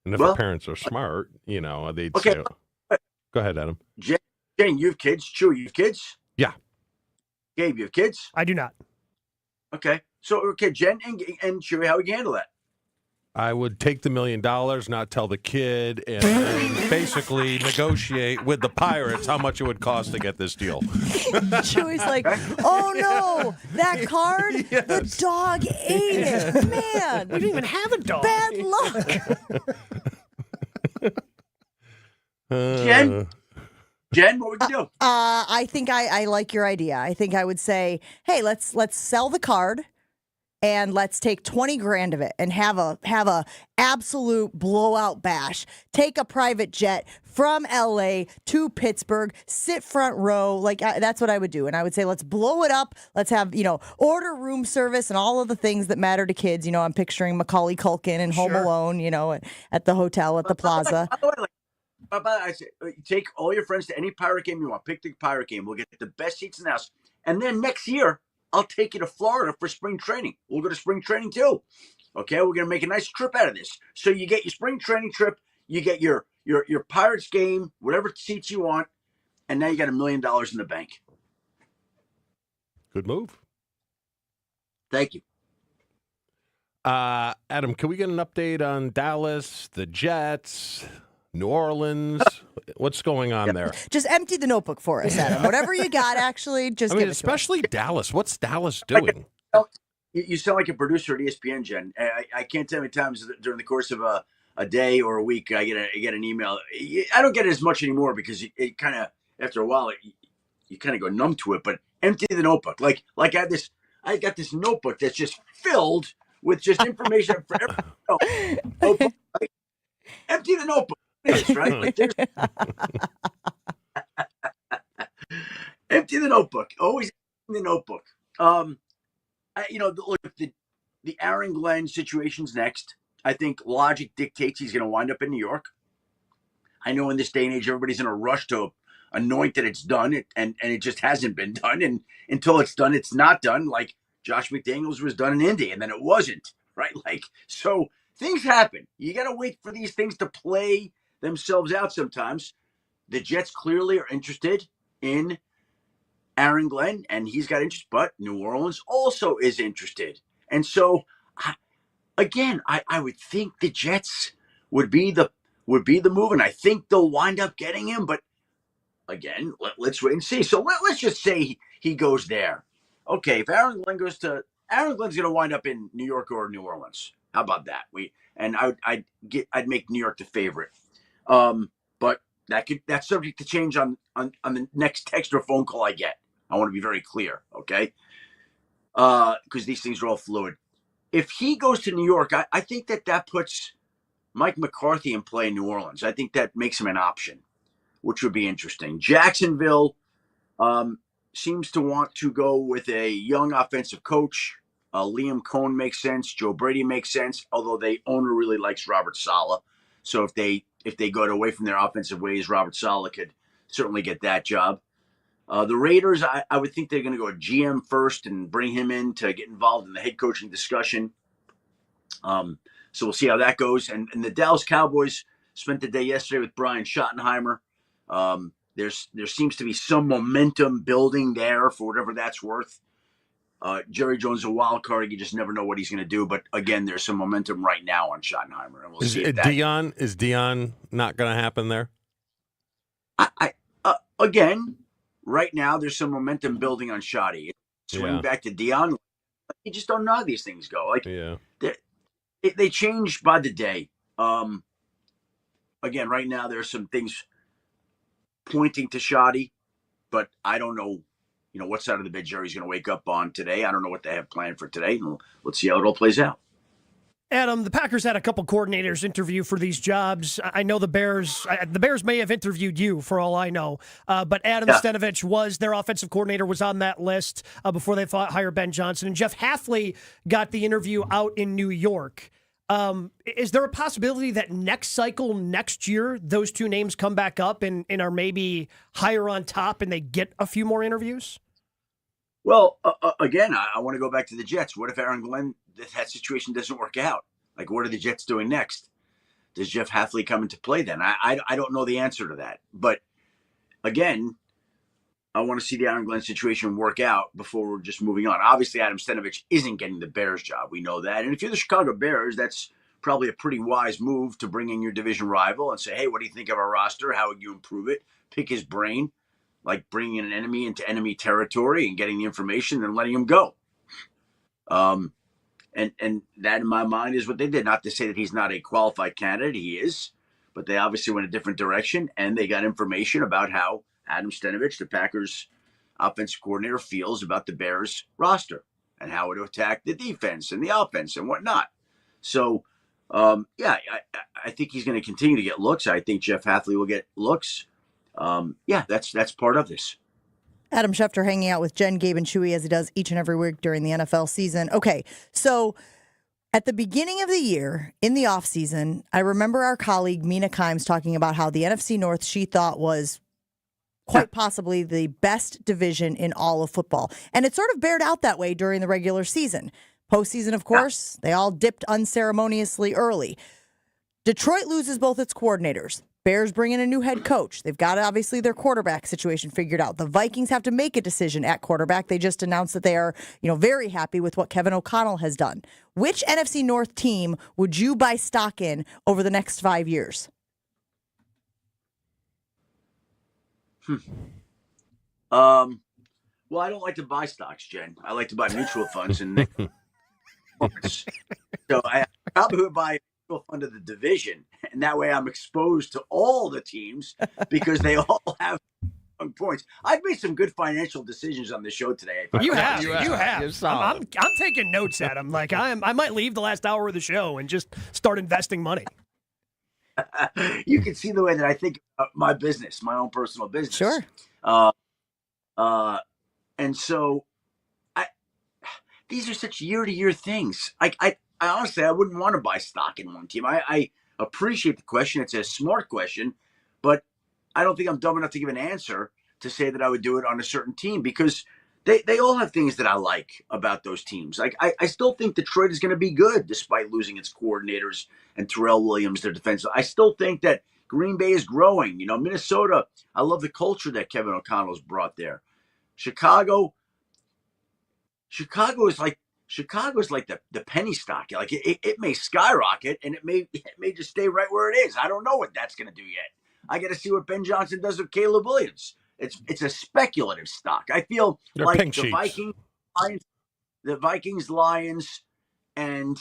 And if the parents are smart, they'd say, go ahead, Adam. Jane, you have kids. Chewy, you have kids? Yeah. Gabe, you have kids? I do not. Okay. So, Jen and Chewy, how would you handle that? I would take the $1 million, not tell the kid, and basically negotiate with the Pirates how much it would cost to get this deal. Chewy's like, oh no, that card, the dog ate it. Man, we didn't even have a dog. Bad luck. Jen, what would you do? I think I like your idea. I think I would say, hey, let's sell the card. and let's take 20 grand of it and have a absolute blowout bash. Take a private jet from LA to Pittsburgh, sit front row. Like that's what I would do. And I would say, let's blow it up. Let's have, order room service and all of the things that matter to kids. I'm picturing Macaulay Culkin and Home Alone, at the hotel, at the plaza. By the way, I say, take all your friends to any Pirate game you want. Pick the Pirate game. We'll get the best seats in the house. And then next year, I'll take you to Florida for spring training. We'll go to spring training too. Okay, we're going to make a nice trip out of this. So you get your spring training trip, you get your Pirates game, whatever seats you want, and now you got $1 million in the bank. Good move. Thank you. Adam, can we get an update on Dallas, the Jets, New Orleans? What's going on there? Just empty the notebook for us, Adam. Whatever you got, actually, just give it especially Dallas. What's Dallas doing? You sound like a producer at ESPN, Jen. I can't tell how many times during the course of a day or a week I get an email. I don't get it as much anymore because it kind of, after a while, you kind of go numb to it. But empty the notebook. Like I got this notebook that's just filled with just information for every notebook. Empty the notebook. It is, right? Empty the notebook. Always empty the notebook. Look, the Aaron Glenn situation's next. I think logic dictates he's going to wind up in New York. I know in this day and age, everybody's in a rush to anoint that it's done, and it just hasn't been done. And until it's done, it's not done. Like Josh McDaniels was done in Indy, and then it wasn't, right? So things happen. You got to wait for these things to play themselves out sometimes. The Jets clearly are interested in Aaron Glenn, and he's got interest, but New Orleans also is interested. And so, again, I would think the Jets would be the move, and I think they'll wind up getting him. But again, let's wait and see. So let's just say he goes there. Okay, if Aaron Glenn goes to Aaron Glenn's going to wind up in New York or New Orleans. How about that? I'd make New York the favorite. But that's subject to change on the next text or phone call I get. I want to be very clear, okay? Because these things are all fluid. If he goes to New York, I think that puts Mike McCarthy in play in New Orleans. I think that makes him an option, which would be interesting. Jacksonville seems to want to go with a young offensive coach. Liam Cohn makes sense. Joe Brady makes sense, although the owner really likes Robert Saleh. So if they go away from their offensive ways, Robert Saleh could certainly get that job. The Raiders, I would think they're going to go GM first and bring him in to get involved in the head coaching discussion. So we'll see how that goes. And the Dallas Cowboys spent the day yesterday with Brian Schottenheimer. There seems to be some momentum building there for whatever that's worth. Jerry Jones is a wild card. You just never know what he's going to do. But again, there's some momentum right now on Schottenheimer, and we'll see. Is Deion not going to happen there? Again, right now there's some momentum building on Shotty. Swing back to Deion. You just don't know how these things go. They change by the day. Again, right now there's some things pointing to Shotty, but I don't know. What side of the bed Jerry's going to wake up on today. I don't know what they have planned for today. And let's see how it all plays out. Adam, the Packers had a couple coordinators interview for these jobs. I know the Bears may have interviewed you for all I know. But Adam Stenavich was their offensive coordinator, was on that list before they hired Ben Johnson. And Jeff Hafley got the interview out in New York. Is there a possibility that next cycle, next year, those two names come back up and are maybe higher on top and they get a few more interviews? Well, again, I want to go back to the Jets. What if Aaron Glenn, that situation doesn't work out? What are the Jets doing next? Does Jeff Hafley come into play then? I don't know the answer to that. But again, I want to see the Aaron Glenn situation work out before we're just moving on. Obviously, Adam Stenavich isn't getting the Bears job. We know that. And if you're the Chicago Bears, that's probably a pretty wise move to bring in your division rival and say, hey, what do you think of our roster? How would you improve it? Pick his brain, like bringing an enemy into enemy territory and getting the information and letting him go. And that, in my mind, is what they did. Not to say that he's not a qualified candidate. He is. But they obviously went a different direction, and they got information about how Adam Stenavich, the Packers offensive coordinator, feels about the Bears roster. and how to attack the defense and the offense and whatnot. So, I think he's going to continue to get looks. I think Jeff Hafley will get looks. That's part of this. Adam Schefter hanging out with Jen, Gabe, and Chewy as he does each and every week during the NFL season. Okay, so at the beginning of the year, in the offseason, I remember our colleague Mina Kimes talking about how the NFC North she thought was quite possibly the best division in all of football. And it sort of bared out that way during the regular season. Postseason, of course, they all dipped unceremoniously early. Detroit loses both its coordinators. Bears bring in a new head coach. They've got, obviously, their quarterback situation figured out. The Vikings have to make a decision at quarterback. They just announced that they are, very happy with what Kevin O'Connell has done. Which NFC North team would you buy stock in over the next 5 years? Well, I don't like to buy stocks, Jen. I like to buy mutual funds and so I probably would buy a mutual fund of the division, and that way I'm exposed to all the teams because they all have points. I've made some good financial decisions on the show today. You have. I'm taking notes, Adam. Like I might leave the last hour of the show and just start investing money. You can see the way that I think about my business, my own personal business. Sure. And so these are such year-to-year things. I honestly, I wouldn't want to buy stock in one team. I appreciate the question. It's a smart question, but I don't think I'm dumb enough to give an answer to say that I would do it on a certain team because they all have things that I like about those teams. Like I still think Detroit is going to be good despite losing its coordinators and Terrell Williams, their defense. I still think that Green Bay is growing. Minnesota, I love the culture that Kevin O'Connell's brought there. Chicago is like the penny stock. Like it may skyrocket and it may just stay right where it is. I don't know what that's going to do yet. I got to see what Ben Johnson does with Caleb Williams. It's a speculative stock. I feel They're like pink the sheets. Vikings, Lions, and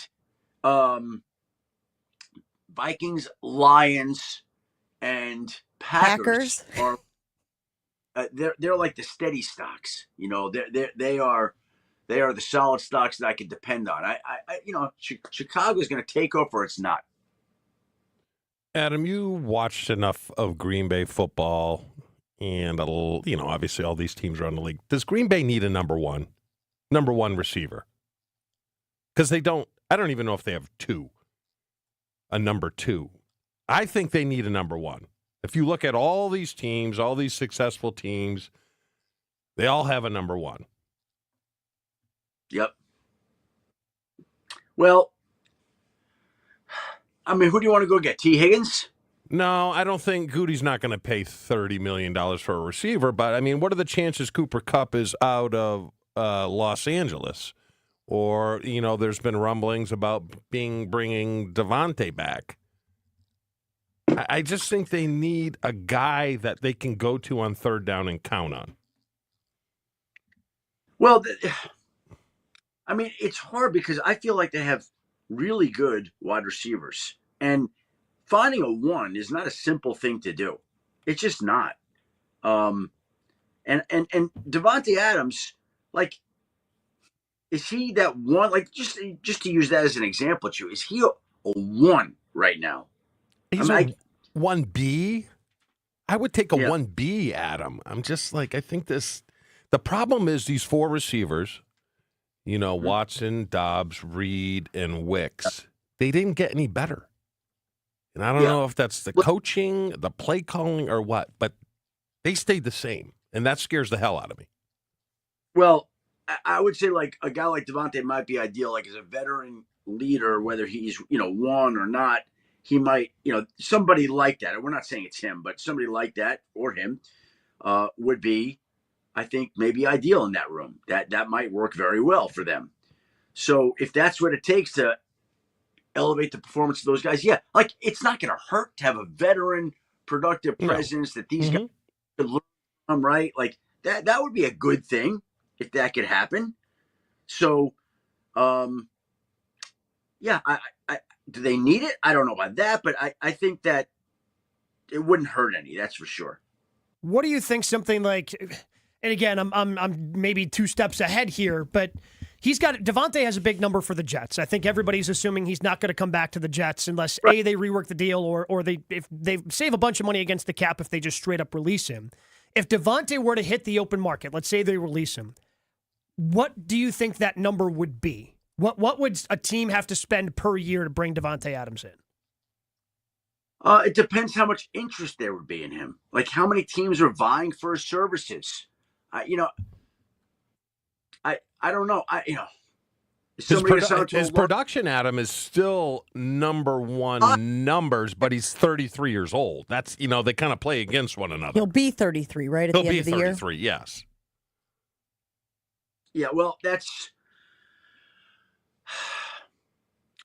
Packers are they're like the steady stocks. They are the solid stocks that I can depend on. Chicago is going to take off or it's not. Adam, you watched enough of Green Bay football and obviously all these teams around the league. Does Green Bay need a number one receiver? Because I don't even know if they have a number two. I think they need a number one. If you look at all these teams, all these successful teams, they all have a number one. Yep. Well, I mean, who do you want to go get? T. Higgins? No, I don't think Goody's not going to pay $30 million for a receiver. But, I mean, what are the chances Cooper Kupp is out of Los Angeles? Or, there's been rumblings about bringing Devontae back. I just think they need a guy that they can go to on third down and count on. Well, I mean, it's hard because I feel like they have really good wide receivers. And finding a one is not a simple thing to do. It's just not. And Devontae Adams, like, is he that one? Like, just to use that as an example, Chew, is he a one right now? He's a 1B. I would take a 1B, Adam. I'm just like, I think the problem is these four receivers, Watson, Dobbs, Reed, and Wicks, they didn't get any better. And I don't know if that's the coaching, the play calling, or what, but they stayed the same. And that scares the hell out of me. Well, I would say like a guy like Devontae might be ideal, like as a veteran leader, whether he's, one or not. He might, somebody like that. We're not saying it's him, but somebody like that or him would be, I think, maybe ideal in that room. That might work very well for them. So if that's what it takes to elevate the performance of those guys, like it's not going to hurt to have a veteran, productive presence that these guys could learn from, right? Like that would be a good thing if that could happen. So, do they need it? I don't know about that, but I think that it wouldn't hurt any. That's for sure. What do you think? Something like, and again, I'm maybe two steps ahead here, but Devontae has a big number for the Jets. I think everybody's assuming he's not going to come back to the Jets unless A, they rework the deal, or they save a bunch of money against the cap if they just straight up release him. If Devontae were to hit the open market, let's say they release him, what do you think that number would be? What would a team have to spend per year to bring Davante Adams in? It depends how much interest there would be in him. Like how many teams are vying for his services. I don't know. His production, Adam, is still number one numbers, but he's 33 years old. That's, they kind of play against one another. He'll be 33, right, at the end of the year? He'll be 33, yes. Yeah, well, that's...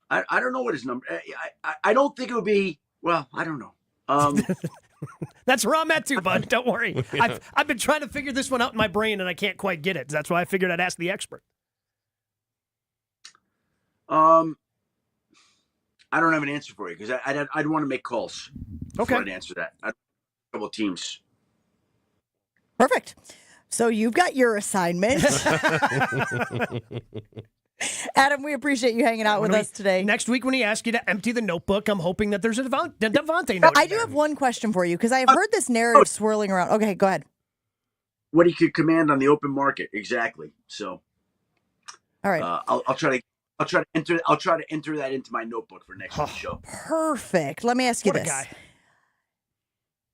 I don't know what his number... I don't think it would be... Well, I don't know. That's where I'm at too, bud. Don't worry. I've been trying to figure this one out in my brain, and I can't quite get it. That's why I figured I'd ask the expert. I don't have an answer for you because I'd want to make calls before I'd answer that. I'd a couple teams. Perfect. So you've got your assignment. Adam, we appreciate you hanging out with us today. Next week when he asks you to empty the notebook, I'm hoping that there's a Devontae note. I do have one question for you because I have heard this narrative swirling around. Okay, go ahead. What he could command on the open market, exactly. So, all right, I'll try to enter that into my notebook for next week's show. Perfect. Let me ask you this: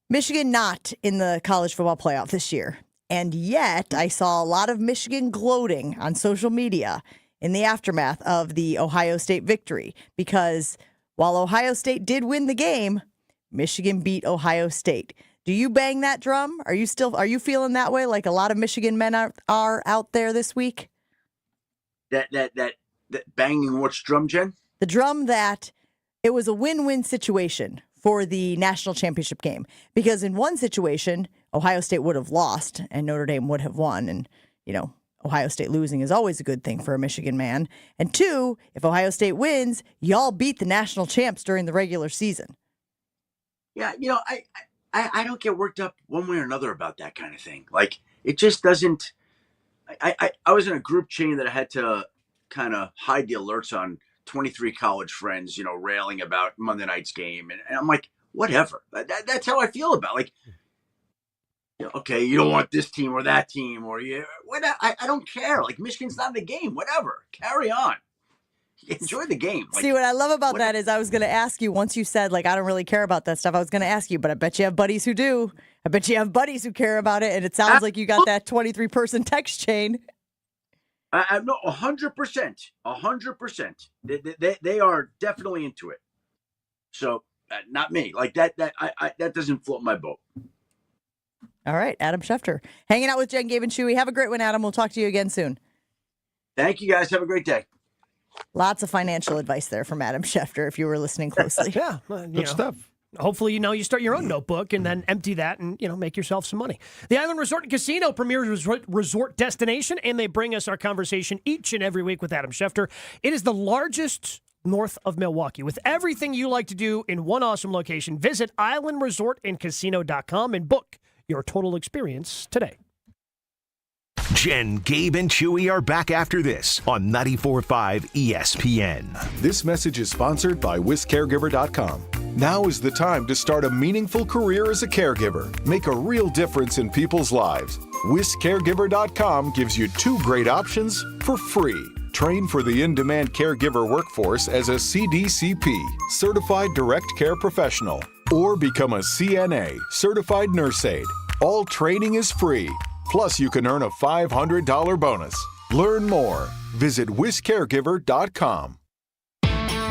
Michigan not in the college football playoff this year, and yet I saw a lot of Michigan gloating on social media in the aftermath of the Ohio State victory, because while Ohio State did win the game, Michigan beat Ohio State. Do you bang that drum? Are you feeling that way like a lot of Michigan men are out there this week? That banging which drum, Jen? The drum that it was a win-win situation for the national championship game, because in one situation, Ohio State would have lost and Notre Dame would have won, and Ohio State losing is always a good thing for a Michigan man. And two, if Ohio State wins, y'all beat the national champs during the regular season. Yeah, I don't get worked up one way or another about that kind of thing. Like, it just doesn't... I was in a group chain that I had to kind of hide the alerts on 23 college friends, railing about Monday night's game. And I'm like, whatever. That's how I feel about it. Like, okay, you don't want this team or that team, or I don't care. Like, Michigan's not in the game. Whatever, carry on. Enjoy the game. Like, see, what I love about that is I was going to ask you, once you said, I don't really care about that stuff, I was going to ask you, but I bet you have buddies who do. I bet you have buddies who care about it, and it sounds like you got that 23-person text chain. No, 100%. 100%. They are definitely into it. So, not me. Like, that doesn't float my boat. All right, Adam Schefter. Hanging out with Jen, Gabe, and Chewy. Have a great one, Adam. We'll talk to you again soon. Thank you, guys. Have a great day. Lots of financial advice there from Adam Schefter, if you were listening closely. Yeah. Good stuff. Hopefully, you start your own notebook and then empty that and, make yourself some money. The Island Resort and Casino premier resort destination, and they bring us our conversation each and every week with Adam Schefter. It is the largest north of Milwaukee. With everything you like to do in one awesome location, visit islandresortandcasino.com and book your total experience today. Jen, Gabe, and Chewy are back after this on 94.5 ESPN. This message is sponsored by WisCaregiver.com. Now is the time to start a meaningful career as a caregiver. Make a real difference in people's lives. WisCaregiver.com gives you 2 great options for free. Train for the in-demand caregiver workforce as a CDCP, Certified Direct Care Professional, or become a CNA, Certified Nurse Aide. All training is free. Plus, you can earn a $500 bonus. Learn more. Visit WisCaregiver.com.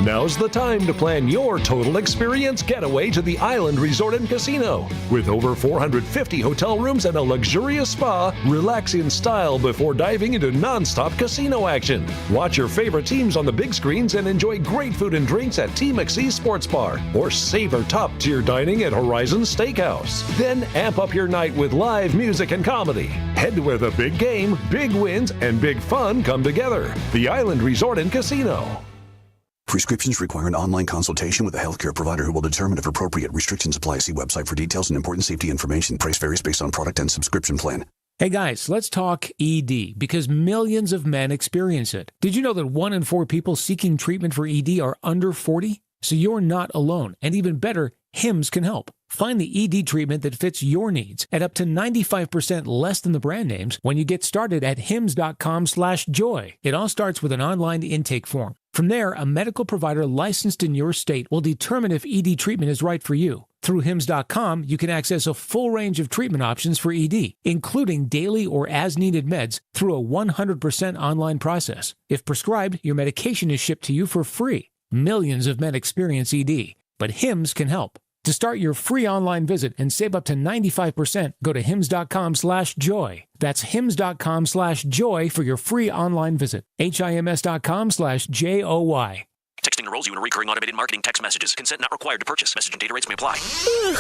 Now's the time to plan your total experience getaway to the Island Resort and Casino. With over 450 hotel rooms and a luxurious spa, relax in style before diving into nonstop casino action. Watch your favorite teams on the big screens and enjoy great food and drinks at T. McSee Sports Bar, or savor top-tier dining at Horizon Steakhouse. Then amp up your night with live music and comedy. Head to where the big game, big wins, and big fun come together. The Island Resort and Casino. Prescriptions require an online consultation with a healthcare provider who will determine if appropriate. Restrictions apply. See website for details and important safety information. Price varies based on product and subscription plan. Hey guys, let's talk ED because millions of men experience it. Did you know that 1 in 4 people seeking treatment for ED are under 40? So you're not alone. And even better, Hims can help. Find the ED treatment that fits your needs at up to 95% less than the brand names when you get started at hims.com/joy. It all starts with an online intake form. From there, a medical provider licensed in your state will determine if ED treatment is right for you. Through hims.com, you can access a full range of treatment options for ED, including daily or as-needed meds through a 100% online process. If prescribed, your medication is shipped to you for free. Millions of men experience ED, but Hims can help. To start your free online visit and save up to 95%, go to hims.com/joy. That's hims.com/joy for your free online visit. hims.com/joy. Texting enrolls you in recurring automated marketing text messages. Consent not required to purchase. Message and data rates may apply.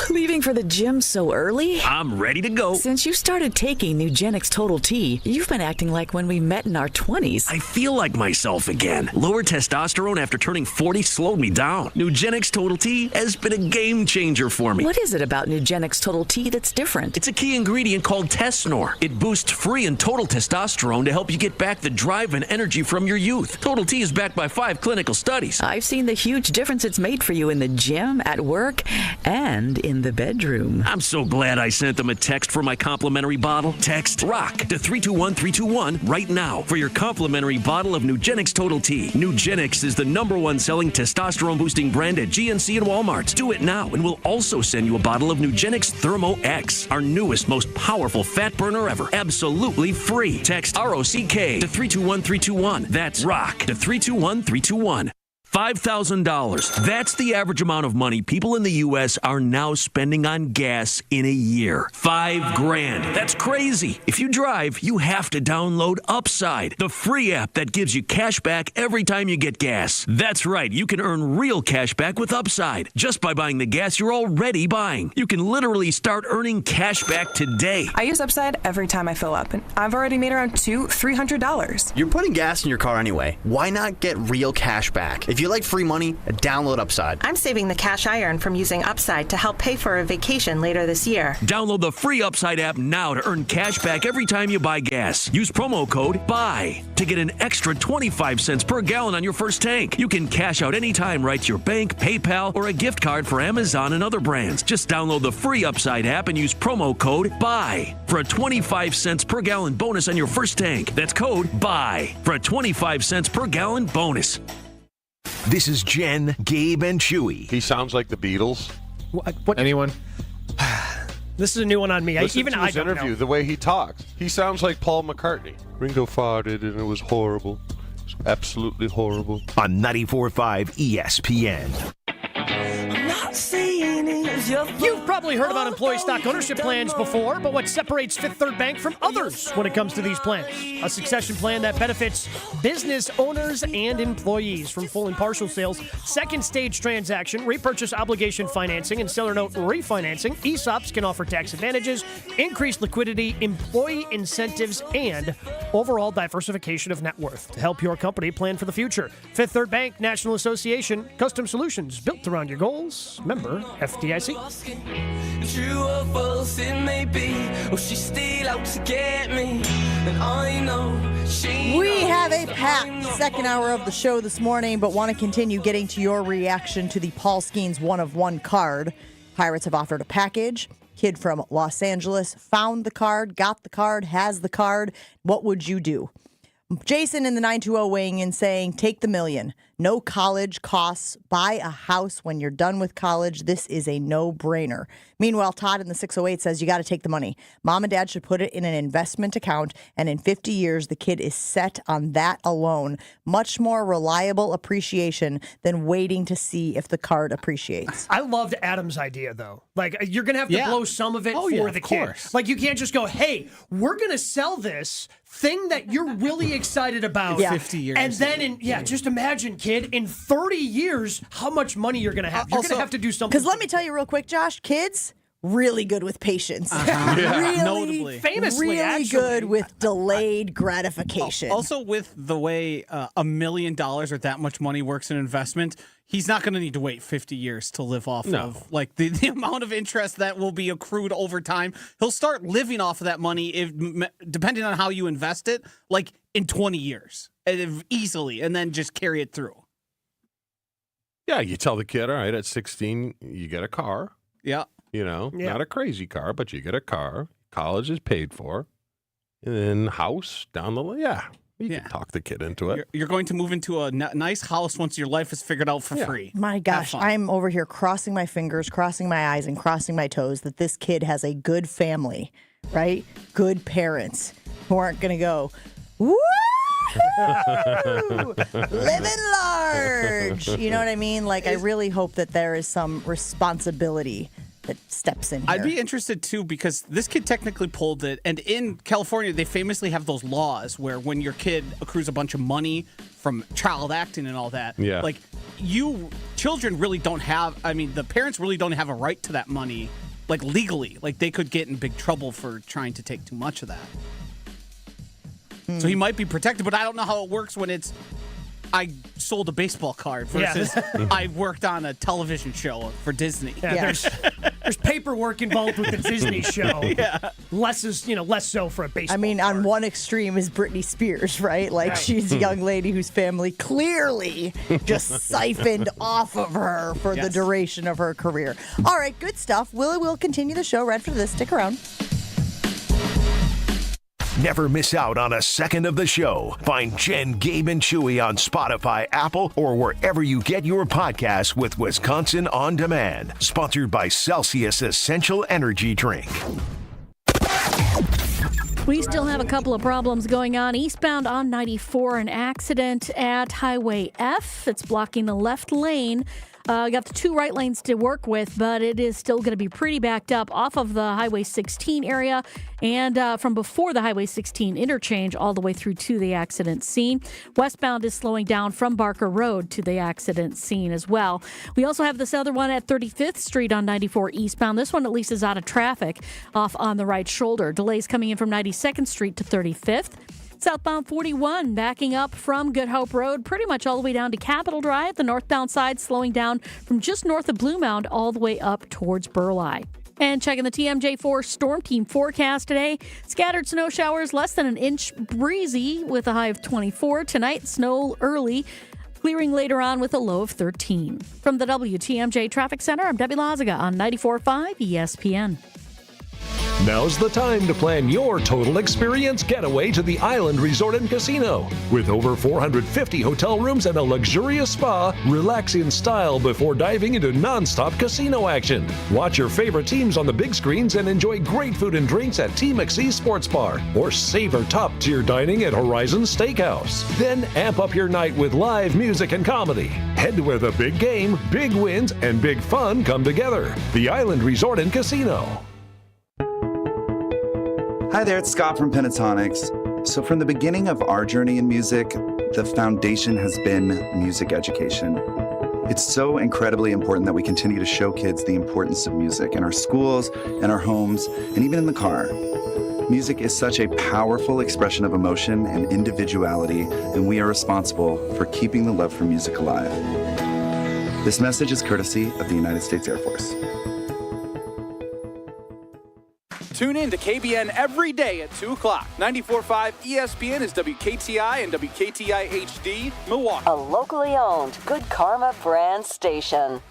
Leaving for the gym so early? I'm ready to go. Since you started taking Nugenix Total T, you've been acting like when we met in our 20s. I feel like myself again. Lower testosterone after turning 40 slowed me down. Nugenix Total T has been a game changer for me. What is it about Nugenix Total T that's different? It's a key ingredient called Tesnor. It boosts free and total testosterone to help you get back the drive and energy from your youth. Total T is backed by 5 clinical studies. I've seen the huge difference it's made for you in the gym, at work, and in the bedroom. I'm so glad I sent them a text for my complimentary bottle. Text ROCK to 321321 right now for your complimentary bottle of Nugenix Total T. Nugenix is the #1 selling testosterone boosting brand at GNC and Walmart. Do it now and we'll also send you a bottle of Nugenix Thermo X, our newest, most powerful fat burner ever. Absolutely free. Text ROCK to 321321. That's ROCK to 321321. $5,000. That's the average amount of money people in the U.S. are now spending on gas in a year. $5,000. That's crazy. If you drive, you have to download Upside, the free app that gives you cash back every time you get gas. That's right. You can earn real cash back with Upside just by buying the gas you're already buying. You can literally start earning cash back today. I use Upside every time I fill up, and I've already made around $200-$300. You're putting gas in your car anyway. Why not get real cash back? If you like free money, download Upside. I'm saving the cash I earn from using Upside to help pay for a vacation later this year. Download the free Upside app now to earn cash back every time you buy gas. Use promo code BUY to get an extra 25 cents per gallon on your first tank. You can cash out anytime right to your bank, PayPal, or a gift card for Amazon and other brands. Just download the free Upside app and use promo code BUY for a 25 cents per gallon bonus on your first tank. That's code BUY for a 25 cents per gallon bonus. This is Jen, Gabe, and Chewy. He sounds like the Beatles. What? Anyone? This is a new one on me. Listen Even to I his don't interview, know. the way he talks. He sounds like Paul McCartney. Ringo farted and it was horrible. It was absolutely horrible. On 94.5 ESPN. You've probably heard about employee stock ownership plans before, but what separates Fifth Third Bank from others when it comes to these plans? A succession plan that benefits business owners and employees from full and partial sales, second stage transaction, repurchase obligation financing, and seller note refinancing. ESOPs can offer tax advantages, increased liquidity, employee incentives, and overall diversification of net worth to help your company plan for the future. Fifth Third Bank, National Association, custom solutions built around your goals. Member FDIC. True or false it may be, oh, she's still out to get me, and I know she. We have a packed second hour of the show this morning, but want to continue getting to your reaction to the Paul Skenes 1-of-1 card. Pirates have offered a package. Kid from Los Angeles found the card, got the card, has the card. What would you do? Jason in the 920 weighing in saying, take the $1 million. No college costs. Buy a house when you're done with college. This is a no-brainer. Meanwhile, Todd in the 608 says, you got to take the money. Mom and dad should put it in an investment account, and in 50 years, the kid is set on that alone. Much more reliable appreciation than waiting to see if the card appreciates. I loved Adam's idea, though. Like, you're going to have to blow some of it for the kid. Like, you can't just go, hey, we're going to sell this thing that you're really excited about. 50 years. And then, just imagine, kid, in 30 years, how much money you're going to have. You're going to have to do something. Because let me tell you real quick, Josh, kids, really good with patience. Notably. Famously, really actually. good with delayed gratification. Also, with the way $1 million or that much money works in investment, he's not going to need to wait 50 years to live off of like the amount of interest that will be accrued over time. He'll start living off of that money, depending on how you invest it, like in 20 years easily, and then just carry it through. Yeah, you tell the kid, all right, at 16, you get a car. Yeah. You know, not a crazy car, but you get a car. College is paid for. And then house down the line. Yeah. You can talk the kid into it. You're going to move into a nice house once your life is figured out for free. My gosh, I'm over here crossing my fingers, crossing my eyes, and crossing my toes that this kid has a good family, right? Good parents who aren't going to go, woo! Living large. You know what I mean? Like, I really hope that there is some responsibility that steps in here. I'd be interested, too, because this kid technically pulled it. And in California, they famously have those laws where when your kid accrues a bunch of money from child acting and all that, like, children really don't have, the parents really don't have a right to that money, like, legally. Like, they could get in big trouble for trying to take too much of that. So he might be protected, but I don't know how it works when it's I sold a baseball card versus I worked on a television show for Disney. There's paperwork involved with the Disney show. Less so for a baseball card. On one extreme is Britney Spears, right? Like, she's a young lady whose family clearly just siphoned off of her for the duration of her career. All right, good stuff. We'll continue the show right after this. Stick around. Never miss out on a second of the show. Find Jen, Gabe, and Chewy on Spotify, Apple, or wherever you get your podcasts with Wisconsin On Demand. Sponsored by Celsius Essential Energy Drink. We still have a couple of problems going on. Eastbound on 94, an accident at Highway F. It's blocking the left lane. Got the two right lanes to work with, but it is still going to be pretty backed up off of the Highway 16 area and from before the Highway 16 interchange all the way through to the accident scene. Westbound is slowing down from Barker Road to the accident scene as well. We also have this other one at 35th Street on 94 eastbound. This one at least is out of traffic off on the right shoulder. Delays coming in from 92nd Street to 35th. Southbound 41 backing up from Good Hope Road pretty much all the way down to Capitol Drive. The northbound side slowing down from just north of Blue Mound all the way up towards Burleigh. And checking the TMJ4 Storm Team forecast today. Scattered snow showers less than an inch, breezy with a high of 24. Tonight, snow early, clearing later on with a low of 13. From the WTMJ Traffic Center, I'm Debbie Lazaga on 94.5 ESPN. Now's the time to plan your total experience getaway to the Island Resort and Casino. With over 450 hotel rooms and a luxurious spa, relax in style before diving into nonstop casino action. Watch your favorite teams on the big screens and enjoy great food and drinks at T. McSee Sports Bar or savor top-tier dining at Horizon Steakhouse. Then amp up your night with live music and comedy. Head to where the big game, big wins, and big fun come together. The Island Resort and Casino. Hi there, it's Scott from Pentatonics. So from the beginning of our journey in music, the foundation has been music education. It's so incredibly important that we continue to show kids the importance of music in our schools, in our homes, and even in the car. Music is such a powerful expression of emotion and individuality, and we are responsible for keeping the love for music alive. This message is courtesy of the United States Air Force. Tune in to KBN every day at 2 o'clock. 94.5 ESPN is WKTI and WKTI HD, Milwaukee. A locally owned Good Karma brand station.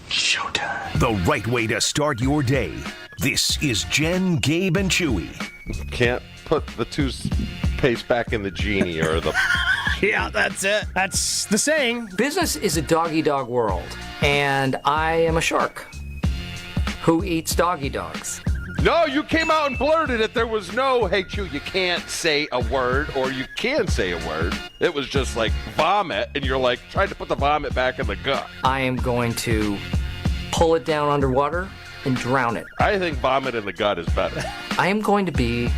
Showtime. The right way to start your day. This is Jen, Gabe, and Chewy. Can't put the toothpaste back in the genie or the... Yeah, that's it. That's the saying. Business is a dog-eat-dog world, and I am a shark who eats doggy dogs. No, you came out and blurted it. There was no, hey, Chew, you can't say a word, or you can say a word. It was just like vomit, and you're like trying to put the vomit back in the gut. I am going to pull it down underwater and drown it. I think vomit in the gut is better. I am going to be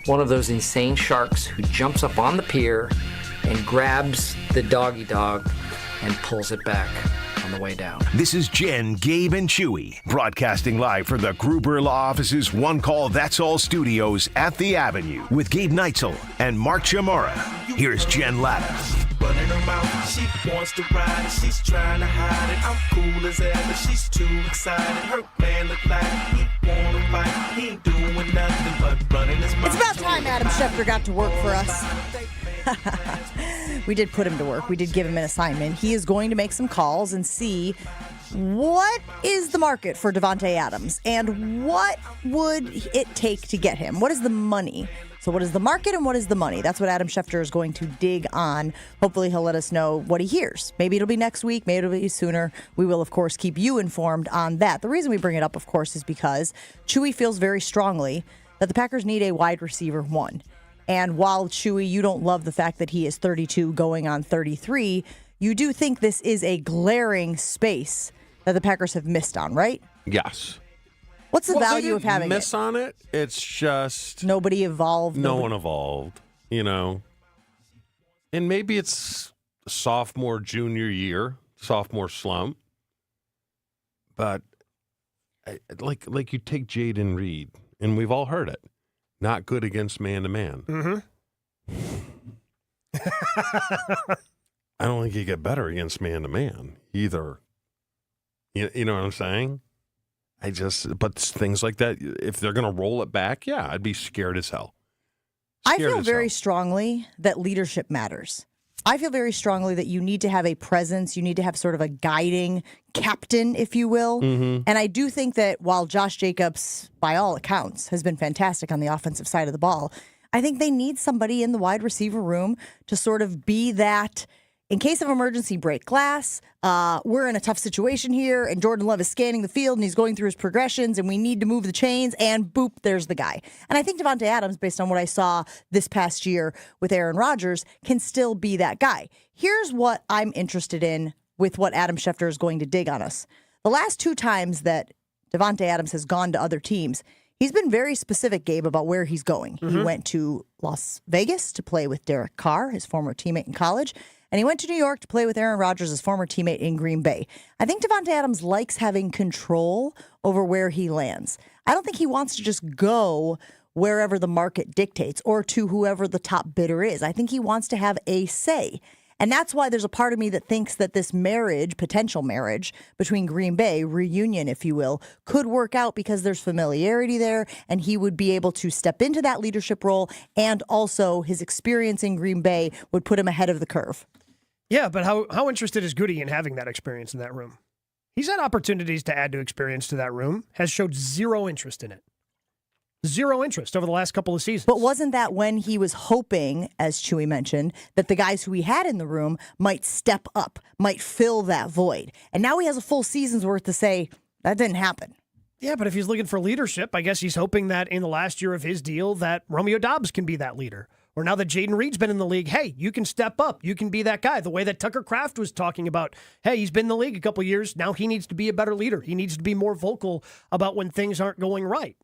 one of those insane sharks who jumps up on the pier and grabs the doggy dog and pulls it back the way down. This is Jen, Gabe, and Chewy, broadcasting live from the Gruber Law Office's One Call That's All studios at the Avenue with Gabe Neitzel and Mark Chamorro. Here's Jen Latta. Running her mouth, she wants to ride it, she's trying to hide it. I'm cool as ever, she's too excited. Her man look like he wanna fight, he ain't doing nothing but running his mouth. It's about time Adam Schefter got to work for us. We did put him to work. We did give him an assignment. He is going to make some calls and see what is the market for Davante Adams and what would it take to get him? What is the money? So what is the market and what is the money? That's what Adam Schefter is going to dig on. Hopefully he'll let us know what he hears. Maybe it'll be next week. Maybe it'll be sooner. We will, of course, keep you informed on that. The reason we bring it up, of course, is because Chewy feels very strongly that the Packers need a wide receiver one. And while, Chewy, you don't love the fact that he is 32 going on 33, you do think this is a glaring space that the Packers have missed on, right? Yes. What's the value of having miss it? on it? It's just nobody evolved. No one evolved, you know. And maybe it's sophomore, junior year, sophomore slump. But like you take Jaden Reed, and we've all heard it. Not good against man-to-man. Mm-hmm. I don't think you get better against man-to-man either. You know what I'm saying? But things like that, if they're going to roll it back, yeah, I'd be scared as hell. I feel very strongly that leadership matters. I feel very strongly that you need to have a presence. You need to have sort of a guiding captain, if you will. Mm-hmm. And I do think that while Josh Jacobs, by all accounts, has been fantastic on the offensive side of the ball, I think they need somebody in the wide receiver room to sort of be that, in case of emergency, break glass. We're in a tough situation here, and Jordan Love is scanning the field, and he's going through his progressions, and we need to move the chains, and boop, there's the guy. And I think Davante Adams, based on what I saw this past year with Aaron Rodgers, can still be that guy. Here's what I'm interested in with what Adam Schefter is going to dig on us. The last two times that Davante Adams has gone to other teams, he's been very specific, Gabe, about where he's going. Mm-hmm. He went to Las Vegas to play with Derek Carr, his former teammate in college, and he went to New York to play with Aaron Rodgers, his former teammate in Green Bay. I think Davante Adams likes having control over where he lands. I don't think he wants to just go wherever the market dictates or to whoever the top bidder is. I think he wants to have a say. And that's why there's a part of me that thinks that this marriage, potential marriage between Green Bay, reunion, if you will, could work out because there's familiarity there and he would be able to step into that leadership role, and also his experience in Green Bay would put him ahead of the curve. Yeah, but how interested is Goody in having that experience in that room? He's had opportunities to add to experience to that room, has showed zero interest in it. Zero interest over the last couple of seasons. But wasn't that when he was hoping, as Chewy mentioned, that the guys who he had in the room might step up, might fill that void? And now he has a full season's worth to say, that didn't happen. Yeah, but if he's looking for leadership, I guess he's hoping that in the last year of his deal that Romeo Doubs can be that leader. Or now that Jaden Reed's been in the league, hey, you can step up. You can be that guy. The way that Tucker Kraft was talking about, hey, he's been in the league a couple years. Now he needs to be a better leader. He needs to be more vocal about when things aren't going right.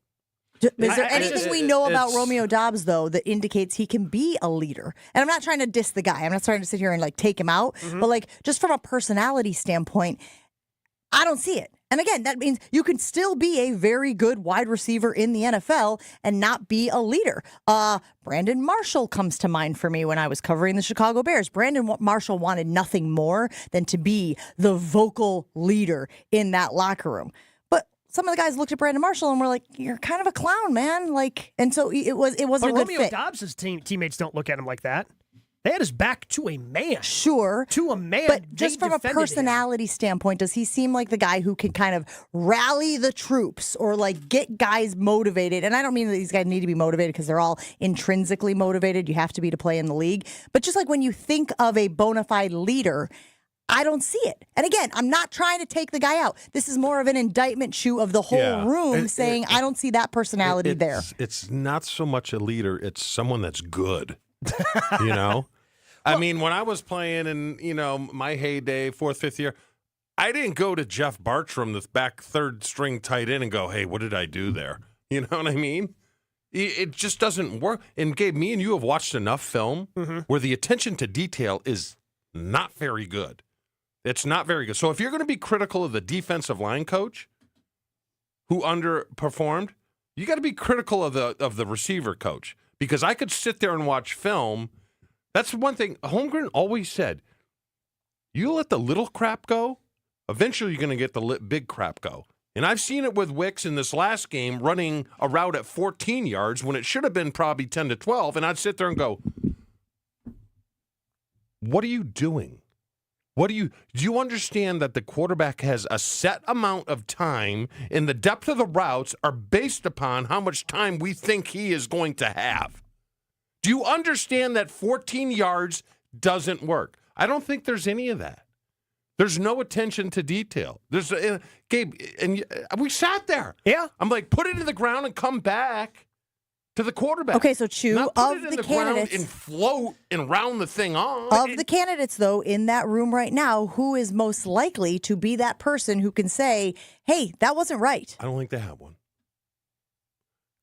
Is there anything we know about Romeo Doubs, though, that indicates he can be a leader? And I'm not trying to diss the guy. I'm not trying to sit here and take him out. Mm-hmm. But just from a personality standpoint, I don't see it. And again, that means you can still be a very good wide receiver in the NFL and not be a leader. Brandon Marshall comes to mind for me when I was covering the Chicago Bears. Brandon Marshall wanted nothing more than to be the vocal leader in that locker room. But some of the guys looked at Brandon Marshall and were like, "You're kind of a clown, man." And so it wasn't a good Romeo fit. Doubs' teammates don't look at him like that. They had his back to a man. Sure. To a man. But just from a personality standpoint, does he seem like the guy who can kind of rally the troops or get guys motivated? And I don't mean that these guys need to be motivated because they're all intrinsically motivated. You have to be to play in the league. But just when you think of a bona fide leader, I don't see it. And again, I'm not trying to take the guy out. This is more of an indictment shoe of the whole room saying, I don't see that personality there. It's not so much a leader. It's someone that's good. You know? I mean, when I was playing in, my heyday, 4th, 5th year, I didn't go to Jeff Bartram, the back third string tight end, and go, hey, what did I do there? You know what I mean? It just doesn't work. And Gabe, me and you have watched enough film where the attention to detail is not very good. It's not very good. So if you're going to be critical of the defensive line coach who underperformed, you got to be critical of the receiver coach, because I could sit there and watch film. That's one thing Holmgren always said. You let the little crap go, eventually you're going to get the big crap go. And I've seen it with Wicks in this last game running a route at 14 yards when it should have been probably 10 to 12. And I'd sit there and go, what are you doing? Do you understand that the quarterback has a set amount of time and the depth of the routes are based upon how much time we think he is going to have? Do you understand that 14 yards doesn't work? I don't think there's any of that. There's no attention to detail. There's Gabe, and we sat there. Yeah. I'm like, put it in the ground and come back to the quarterback. Okay, so Chew, Not of put it in the the ground candidates, and float and round the thing on. of the candidates, though, in that room right now, who is most likely to be that person who can say, hey, that wasn't right? I don't think they have one.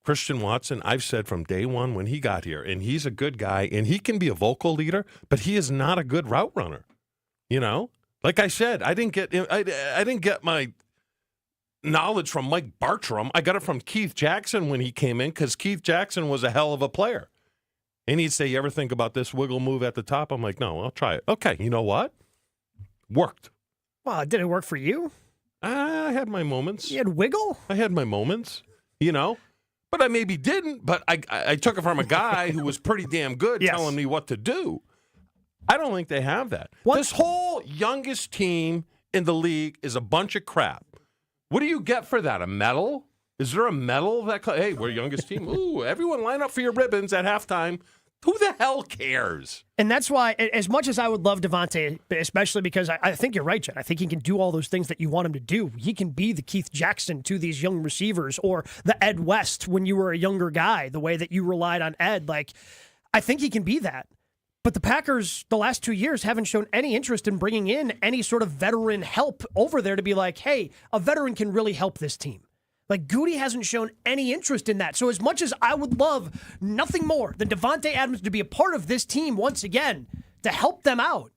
Christian Watson, I've said from day one when he got here, and he's a good guy, and he can be a vocal leader, but he is not a good route runner. You know? Like I said, I didn't get my knowledge from Mike Bartram. I got it from Keith Jackson when he came in, because Keith Jackson was a hell of a player. And he'd say, you ever think about this wiggle move at the top? I'm like, no, I'll try it. Okay, you know what? Worked. Well, did it work for you? I had my moments. You had wiggle? I had my moments, you know. But I maybe didn't, but I took it from a guy who was pretty damn good telling me what to do. I don't think they have that. This whole youngest team in the league is a bunch of crap. What do you get for that? A medal? Is there a medal that, hey, we're youngest team? Ooh, everyone line up for your ribbons at halftime. Who the hell cares? And that's why, as much as I would love Devontae, especially because I think you're right, Jen. I think he can do all those things that you want him to do. He can be the Keith Jackson to these young receivers, or the Ed West when you were a younger guy, the way that you relied on Ed. Like, I think he can be that. But the Packers, the last 2 years, haven't shown any interest in bringing in any sort of veteran help over there to be like, hey, a veteran can really help this team. Like, Goody hasn't shown any interest in that. So as much as I would love nothing more than Davante Adams to be a part of this team once again, to help them out,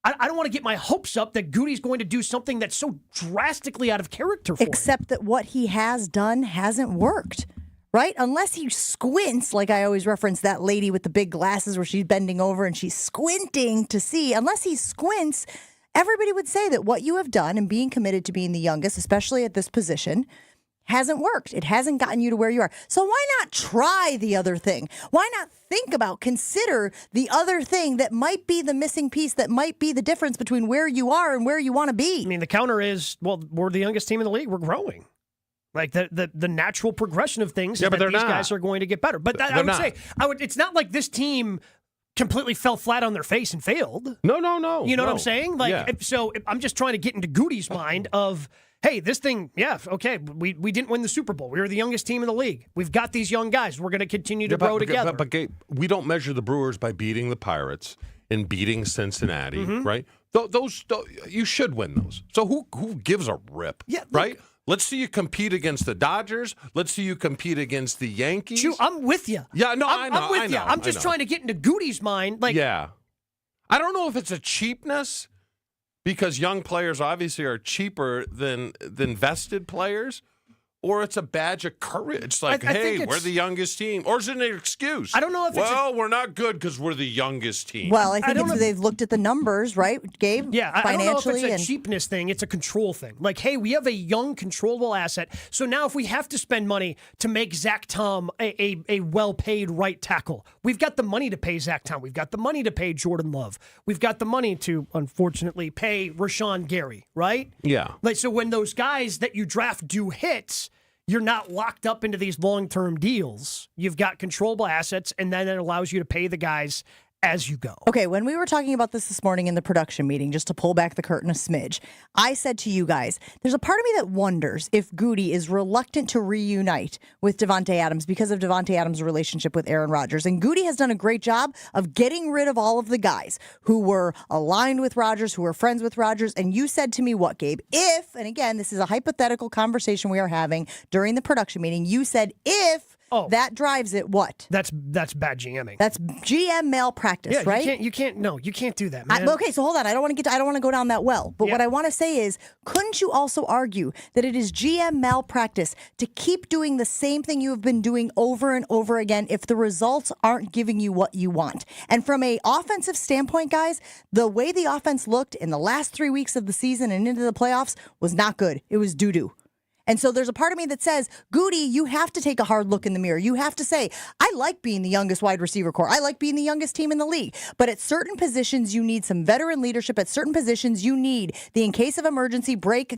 I don't want to get my hopes up that Goody's going to do something that's so drastically out of character for him. Except that what he has done hasn't worked. Right? Unless he squints, like I always reference that lady with the big glasses where she's bending over and she's squinting to see. Unless he squints, everybody would say that what you have done and being committed to being the youngest, especially at this position, hasn't worked. It hasn't gotten you to where you are. So why not try the other thing? Why not consider the other thing that might be the missing piece, that might be the difference between where you are and where you want to be? I mean, the counter is, well, we're the youngest team in the league. We're growing. Like the natural progression of things is that these guys are going to get better. But I would say, it's not like this team completely fell flat on their face and failed. No. You know what I'm saying? Like, so I'm just trying to get into Goody's mind of, hey, this thing, okay, we didn't win the Super Bowl. We were the youngest team in the league. We've got these young guys. We're going to continue to grow together. But Gabe, we don't measure the Brewers by beating the Pirates and beating Cincinnati, right? Those you should win those. So who gives a rip, right? Let's see you compete against the Dodgers. Let's see you compete against the Yankees. Chew, I'm with you. Yeah, no, I know. I'm with you. I'm just trying to get into Goody's mind. Like, yeah. I don't know if it's a cheapness, because young players obviously are cheaper than vested players, or it's a badge of courage. Like, hey, we're the youngest team. Or is it an excuse? I don't know if we're not good because we're the youngest team. Well, I think they've looked at the numbers, right, Gabe? Yeah, I don't know if financially it's a cheapness thing. It's a control thing. Like, hey, we have a young, controllable asset. So now if we have to spend money to make Zach Tom a well-paid right tackle, we've got the money to pay Zach Tom. We've got the money to pay Jordan Love. We've got the money to, unfortunately, pay Rashawn Gary, right? Yeah. Like, so when those guys that you draft do hits, you're not locked up into these long-term deals. You've got controllable assets, and then it allows you to pay the guys as you go. Okay, when we were talking about this morning in the production meeting, just to pull back the curtain a smidge, I said to you guys, there's a part of me that wonders if Goody is reluctant to reunite with Davante Adams because of Davante Adams' relationship with Aaron Rodgers. And Goody has done a great job of getting rid of all of the guys who were aligned with Rodgers, who were friends with Rodgers. And you said to me what, Gabe? If, and again, this is a hypothetical conversation we are having during the production meeting, you said if that drives it what? That's bad GMing. That's GM malpractice, right? You can't do that, man. Okay, so hold on. I don't want to go down that well. But what I want to say is, couldn't you also argue that it is GM malpractice to keep doing the same thing you have been doing over and over again if the results aren't giving you what you want? And from a offensive standpoint, guys, the way the offense looked in the last 3 weeks of the season and into the playoffs was not good. It was doo-doo. And so there's a part of me that says, Goody, you have to take a hard look in the mirror. You have to say, I like being the youngest wide receiver core. I like being the youngest team in the league. But at certain positions, you need some veteran leadership. At certain positions, you need the in case of emergency break